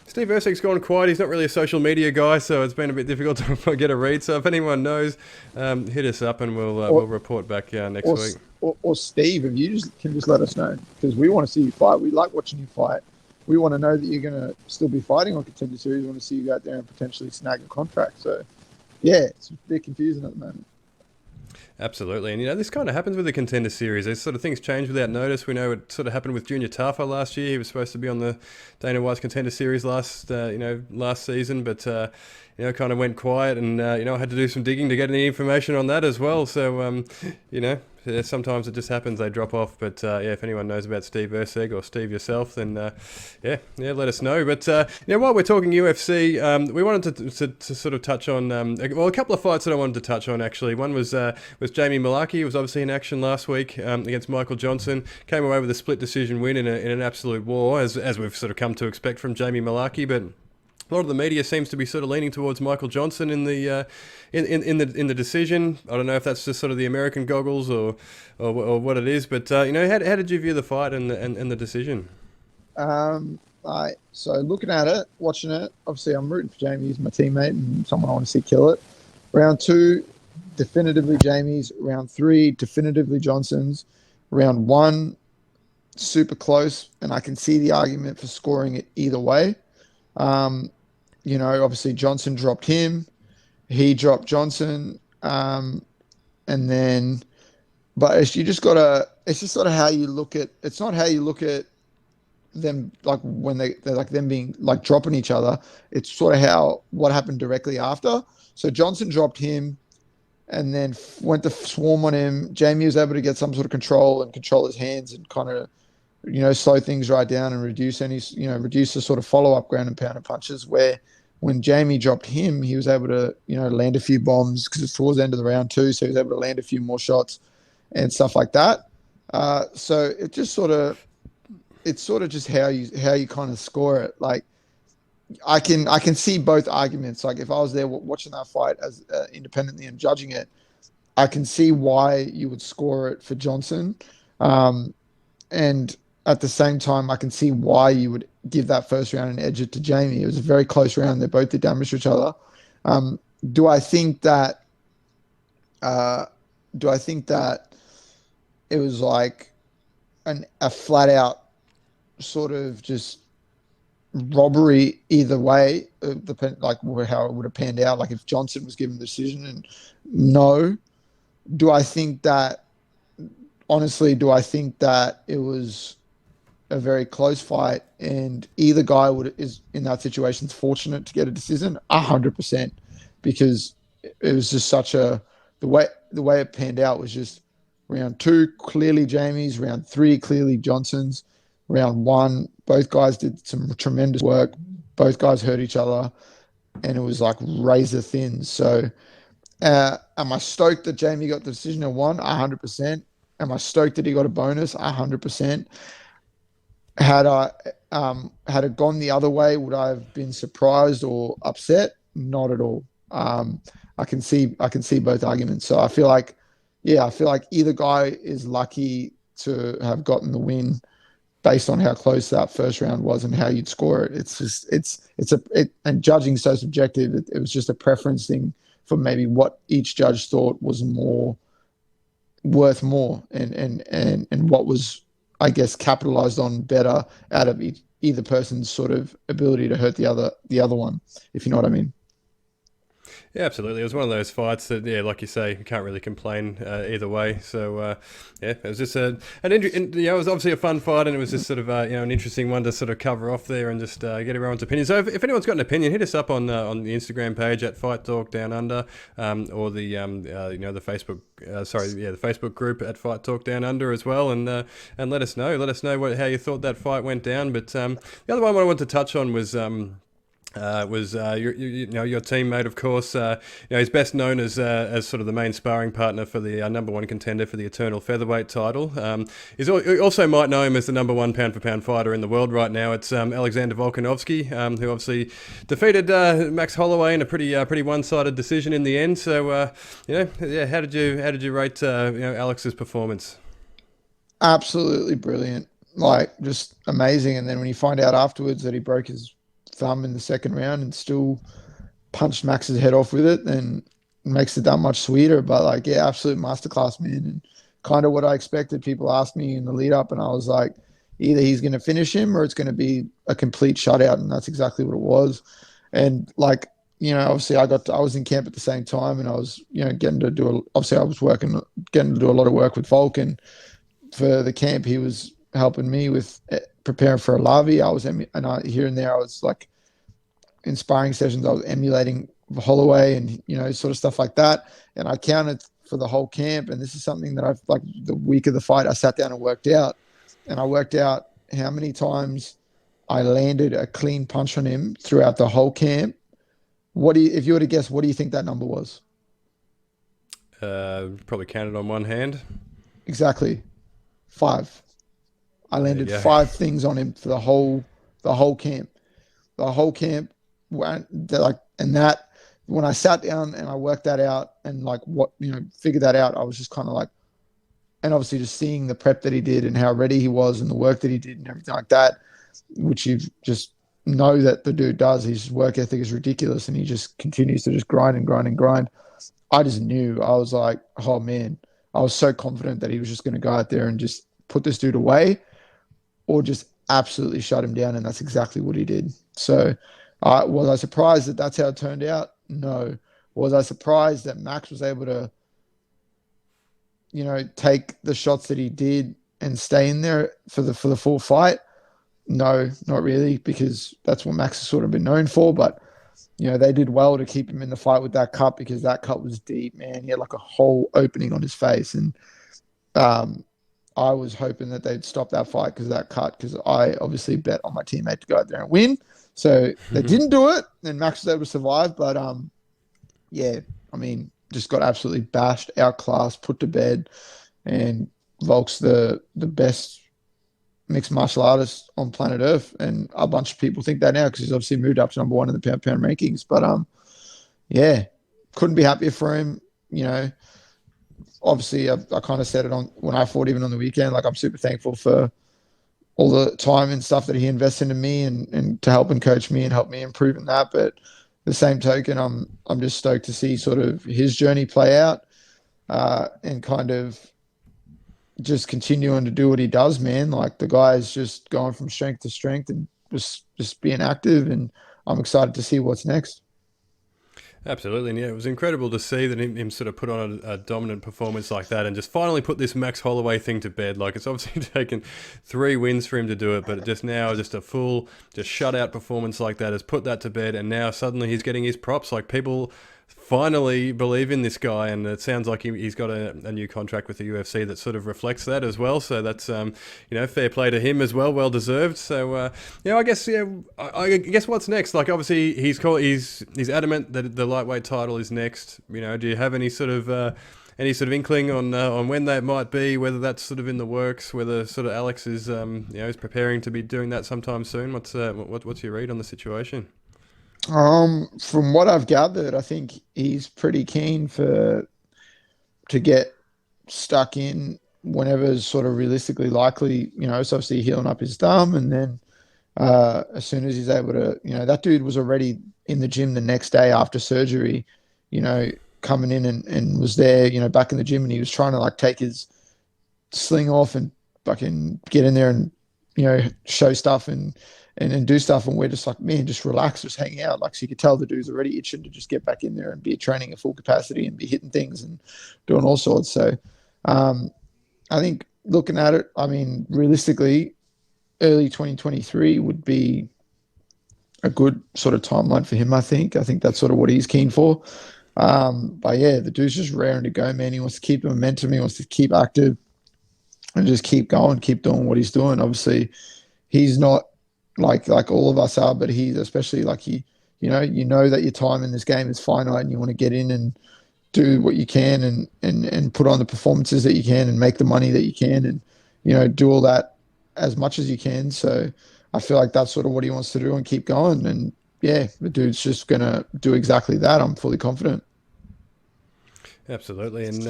Steve Erceg's gone quiet. He's not really a social media guy, so it's been a bit difficult to get a read. So if anyone knows, hit us up and we'll report back next week. Or Steve, if you can just let us know, because we want to see you fight. We like watching you fight. We want to know that you're going to still be fighting on Contender Series. We want to see you go out there and potentially snag a contract. So, yeah, it's a bit confusing at the moment. Absolutely. And, this kind of happens with the Contender Series. These sort of things change without notice. We know it sort of happened with Junior Tafa last year. He was supposed to be on the Dana White's Contender Series last season, but, kind of went quiet and, I had to do some digging to get any information on that as well. So, sometimes it just happens, they drop off. But, if anyone knows about Steve Erceg or Steve yourself, then, let us know. But, while we're talking UFC, we wanted to sort of touch on, a couple of fights that I wanted to touch on, actually. One was Jamie Mullarkey. He was obviously in action last week against Michael Johnson. Came away with a split decision win in an absolute war, as we've sort of come to expect from Jamie Mullarkey. But a lot of the media seems to be sort of leaning towards Michael Johnson in the decision. I don't know if that's just sort of the American goggles or what it is, but how did you view the fight and the decision? So looking at it, watching it, obviously I'm rooting for Jamie. He's my teammate and someone I want to see kill it. Round 2, definitively Jamie's. Round 3, definitively Johnson's. Round 1, super close, and I can see the argument for scoring it either way. Obviously Johnson dropped him, he dropped Johnson, but it's just sort of how you look at. It's not how you look at them, like when they're like them being like dropping each other. It's sort of what happened directly after. So Johnson dropped him, and then went to swarm on him. Jamie was able to get some sort of control his hands and kind of, slow things right down and reduce the sort of follow-up ground and pound and punches, where when Jamie dropped him, he was able to, land a few bombs because it's towards the end of the round 2. So he was able to land a few more shots and stuff like that. So it's sort of just how you kind of score it. Like, I can see both arguments. Like, if I was there watching that fight as independently and judging it, I can see why you would score it for Johnson. And at the same time, I can see why you would give that first round and edge it to Jamie. It was a very close round. They both did damage to each other. Do I think that it was like a flat out sort of just robbery either way, like how it would have panned out, like if Johnson was given the decision? And no. Do I think that it was a very close fight and either guy is in that situation fortunate to get a decision? 100%, because it was just the way it panned out was just round 2 clearly Jamie's, round 3 clearly Johnson's, round 1 both guys did some tremendous work, both guys hurt each other, and it was like razor thin. So am I stoked that Jamie got the decision and won? 100%. Am I stoked that he got a bonus? 100%. Had it gone the other way, would I have been surprised or upset? Not at all. I can see both arguments. So I feel like either guy is lucky to have gotten the win. based on how close that first round was and how you'd score it. It's just and judging so subjective. It was just a preference thing for maybe what each judge thought was more worth more, and what was, I guess, capitalized on better out of either person's sort of ability to hurt the other one, if you know what I mean. Yeah, absolutely. It was one of those fights that, yeah, like you say, you can't really complain either way. So, yeah, it was just it was obviously a fun fight, and it was just sort of, an interesting one to sort of cover off there and just get everyone's opinion. So, if anyone's got an opinion, hit us up on the Instagram page at Fight Talk Down Under, or the Facebook, the Facebook group at Fight Talk Down Under as well, and let us know. Let us know how you thought that fight went down. But the other one I wanted to touch on was. Your teammate, of course. He's best known as sort of the main sparring partner for the number one contender for the Eternal Featherweight title. You also might know him as the number one pound for pound fighter in the world right now. It's Alexander Volkanovski, who obviously defeated Max Holloway in a pretty one-sided decision in the end. So how did you rate Alex's performance? Absolutely brilliant, like just amazing. And then when you find out afterwards that he broke his thumb in the second round and still punched Max's head off with it, then it makes it that much sweeter. But like, yeah, absolute masterclass, man. And kind of what I expected. People asked me in the lead up, and I was like, either he's going to finish him or it's going to be a complete shutout. And that's exactly what it was. And like, obviously I was in camp at the same time, and I was, getting to do a lot of work with Volk, and for the camp, he was helping me with preparing for a Lavi. Here and there, I was like in sparring sessions, I was emulating Holloway and, sort of stuff like that. And I counted for the whole camp. And this is something that the week of the fight, I sat down and worked out. And I worked out how many times I landed a clean punch on him throughout the whole camp. If you were to guess, what do you think that number was? Probably counted on one hand. Exactly. 5. I landed 5 things on him for the whole camp. The whole camp, when I sat down and I worked that out and figured that out, I was just kind of like, and obviously just seeing the prep that he did and how ready he was and the work that he did and everything like that, which you just know that the dude does. His work ethic is ridiculous, and he just continues to just grind and grind and grind. I just knew. I was like, oh man, I was so confident that he was just going to go out there and just put this dude away, or just absolutely shut him down, and that's exactly what he did. So was I surprised that that's how it turned out? No. Was I surprised that Max was able to, take the shots that he did and stay in there for the full fight? No, not really, because that's what Max has sort of been known for. But, they did well to keep him in the fight with that cut, because that cut was deep, man. He had like a whole opening on his face. And I was hoping that they'd stop that fight because of that cut, because I obviously bet on my teammate to go out there and win. So they didn't do it, and Max was able to survive. But, just got absolutely bashed, outclassed, put to bed. And Volk's the best mixed martial artist on planet Earth. And a bunch of people think that now, because he's obviously moved up to number 1 in the pound rankings. But, couldn't be happier for him. Obviously, I kind of said it when I fought even on the weekend. Like, I'm super thankful for all the time and stuff that he invests into me and to help and coach me and help me improve in that. But the same token, I'm just stoked to see sort of his journey play out, and kind of just continuing to do what he does, man. Like, the guy is just going from strength to strength and just being active, and I'm excited to see what's next. Absolutely, and yeah, it was incredible to see that him sort of put on a dominant performance like that, and just finally put this Max Holloway thing to bed. Like, it's obviously taken 3 wins for him to do it, but just a full shutout performance like that has put that to bed, and now suddenly he's getting his props. Like, people finally believe in this guy, and it sounds like he's got a new contract with the UFC that sort of reflects that as well. So that's fair play to him as well deserved. So I guess what's next? Like, obviously he's adamant that the lightweight title is next. Do you have any sort of inkling on when that might be? Whether that's sort of in the works? Whether sort of Alex is is preparing to be doing that sometime soon? What's your read on the situation? From what I've gathered, I think he's pretty keen to get stuck in whenever sort of realistically likely. It's obviously healing up his thumb, and then as soon as he's able to, that dude was already in the gym the next day after surgery, you know, coming in and was there, back in the gym, and he was trying to like take his sling off and fucking get in there and show stuff and do stuff, and we're just like, man, just relax, just hang out. Like, so you could tell the dude's already itching to just get back in there and be training at full capacity and be hitting things and doing all sorts. So I think looking at it, I mean, realistically, early 2023 would be a good sort of timeline for him. I think that's sort of what he's keen for. But yeah, the dude's just raring to go, man. He wants to keep the momentum. He wants to keep active and just keep going, keep doing what he's doing. Obviously, he's not like all of us are, but he's especially like you know that your time in this game is finite, and you want to get in and do what you can and put on the performances that you can and make the money that you can and do all that as much as you can. So I feel like that's sort of what he wants to do and keep going. And yeah, the dude's just gonna do exactly that. I'm fully confident. Absolutely, and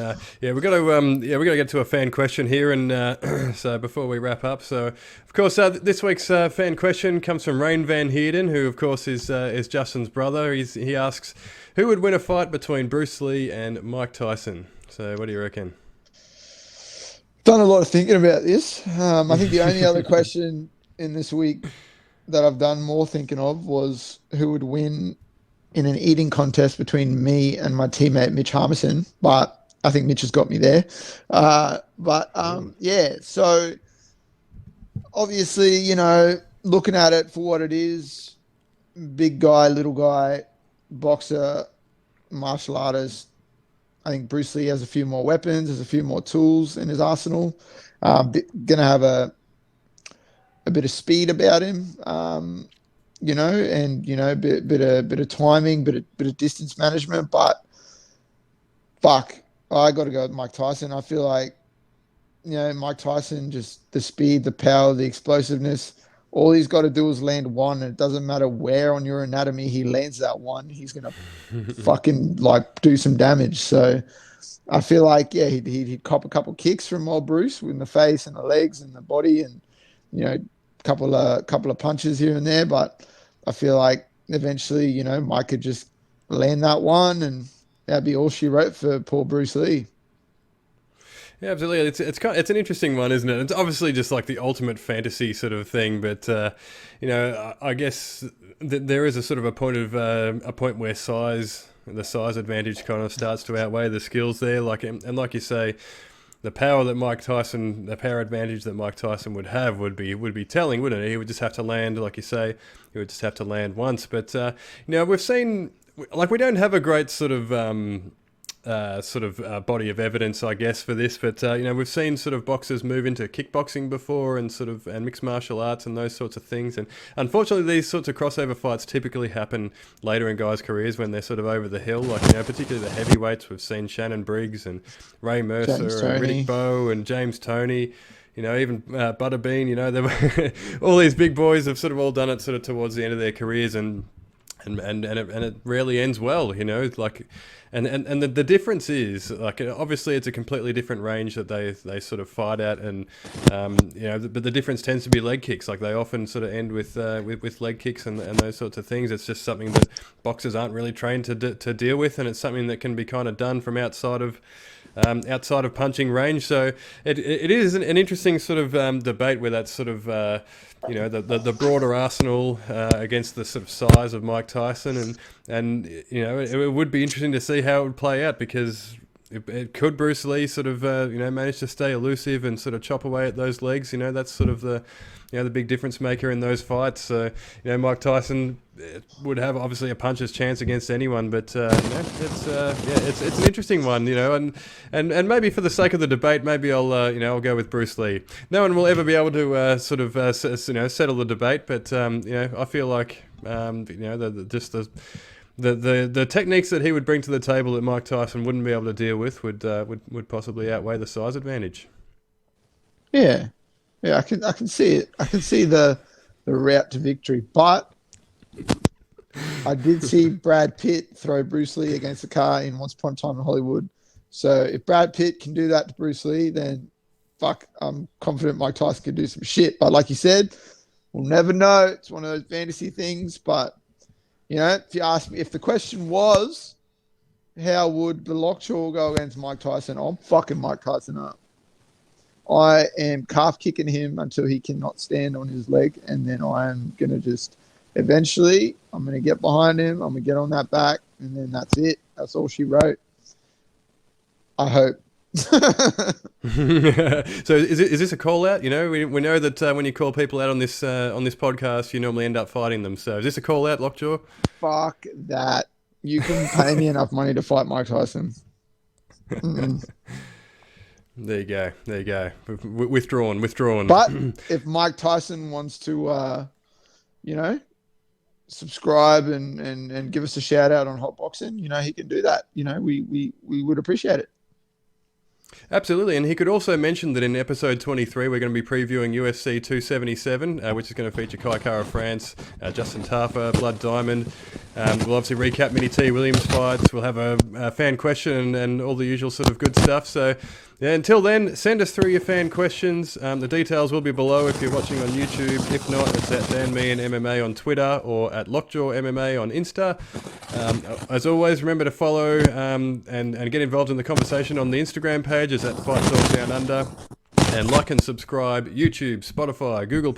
we got to get to a fan question here, and so before we wrap up, so of course this week's fan question comes from Rain Van Heerden, who of course is Justin's brother. He asks, who would win a fight between Bruce Lee and Mike Tyson? So what do you reckon? Done a lot of thinking about this. I think the only other question in this week that I've done more thinking of was who would win in an eating contest between me and my teammate Mitch Harmison, but I think Mitch has got me there. Yeah, so obviously, looking at it for what it is, big guy, little guy, boxer, martial artist. I think Bruce Lee has a few more weapons, has a few more tools in his arsenal. Gonna have a bit of speed about him. And bit of timing, bit of distance management. But fuck, I got to go with Mike Tyson. I feel like Mike Tyson, just the speed, the power, the explosiveness. All he's got to do is land one, and it doesn't matter where on your anatomy he lands that one. He's gonna fucking like do some damage. So I feel like he'd cop a couple kicks from old Bruce in the face and the legs and the body, and couple of punches here and there, but I feel like eventually, Mike could just land that one, and that'd be all she wrote for poor Bruce Lee. Yeah, absolutely. It's an interesting one, isn't it? It's obviously just like the ultimate fantasy sort of thing, but I guess there is a sort of a point where the size advantage kind of starts to outweigh the skills there. And like you say, the power advantage that Mike Tyson would have would be telling, wouldn't it? He would just have to land, like you say, he would just have to land once. But we've seen, like, we don't have a great sort of body of evidence, I guess, for this. But we've seen sort of boxers move into kickboxing before, and mixed martial arts and those sorts of things. And unfortunately, these sorts of crossover fights typically happen later in guys' careers when they're sort of over the hill. Like, particularly the heavyweights, we've seen Shannon Briggs and Ray Mercer and Riddick Bowe and James Toney. Even Butterbean. They were all these big boys have sort of all done it sort of towards the end of their careers, and it rarely ends well. Like. And the difference is, like, obviously it's a completely different range that they sort of fight at, and but the difference tends to be leg kicks. Like, they often sort of end with leg kicks and those sorts of things. It's just something that boxers aren't really trained to deal with, and it's something that can be kind of done from outside of punching range. So it is an interesting sort of debate where that's sort of the broader arsenal against the sort of size of Mike Tyson, and it would be interesting to see how it would play out, because could Bruce Lee sort of manage to stay elusive and sort of chop away at those legs? That's sort of the big difference maker in those fights. So Mike Tyson would have obviously a puncher's chance against anyone, but it's an interesting one, and maybe for the sake of the debate, maybe I'll go with Bruce Lee. No one will ever be able to settle the debate, but I feel like the techniques that he would bring to the table that Mike Tyson wouldn't be able to deal with would possibly outweigh the size advantage. Yeah, I can see it. I can see the route to victory, but I did see Brad Pitt throw Bruce Lee against a car in Once Upon a Time in Hollywood. So if Brad Pitt can do that to Bruce Lee, then fuck, I'm confident Mike Tyson could do some shit. But like you said, we'll never know. It's one of those fantasy things. But, you know, if you ask me, if the question was, how would the Lockjaw go against Mike Tyson? I'm fucking Mike Tyson up. I am calf kicking him until he cannot stand on his leg. And then I am going to just, eventually, I'm going to get behind him. I'm going to get on that back. And then that's it. That's all she wrote. I hope. So is this a call out? You know, we know that when you call people out on this podcast, you normally end up fighting them. So is this a call out, Lockjaw? Fuck that. You can pay me enough money to fight Mike Tyson. There you go. Withdrawn. But if Mike Tyson wants to, you know, subscribe and give us a shout out on Hotboxing, you know, he can do that. You know, we would appreciate it. Absolutely, and he could also mention that in episode 23 we're going to be previewing UFC 277, which is going to feature Kai Kara France, Justin Tafa, Blood Diamond. We'll obviously recap Mini T Williams fights. We'll have a fan question and all the usual sort of good stuff. So yeah, until then, send us through your fan questions. The details will be below if you're watching on YouTube. If not, it's at Dan Me and MMA on Twitter or at Lockjaw MMA on Insta. As always, remember to follow and get involved in the conversation on the Instagram page. Is at Fight Talk Down Under, and like and subscribe YouTube, Spotify, Google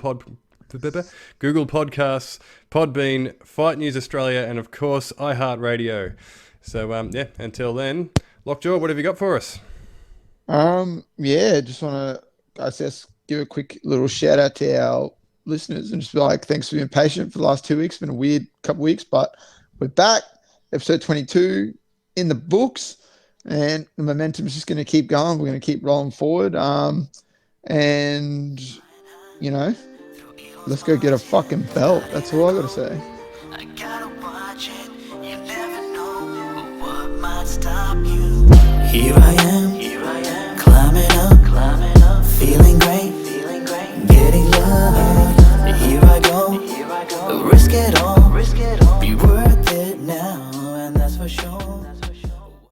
Podcasts, Podbean, Fight News Australia, and of course iHeartRadio. So yeah, until then, Lockjaw, what have you got for us? Yeah, just want to, I guess, give a quick little shout out to our listeners and just be like, thanks for being patient for the last 2 weeks. It's been a weird couple of weeks, but we're back. Episode 22 in the books, and the momentum is just going to keep going. We're going to keep rolling forward. And, you know, let's go get a fucking belt. That's all I got to say. I gotta watch it. You never know what might stop you. Here I am.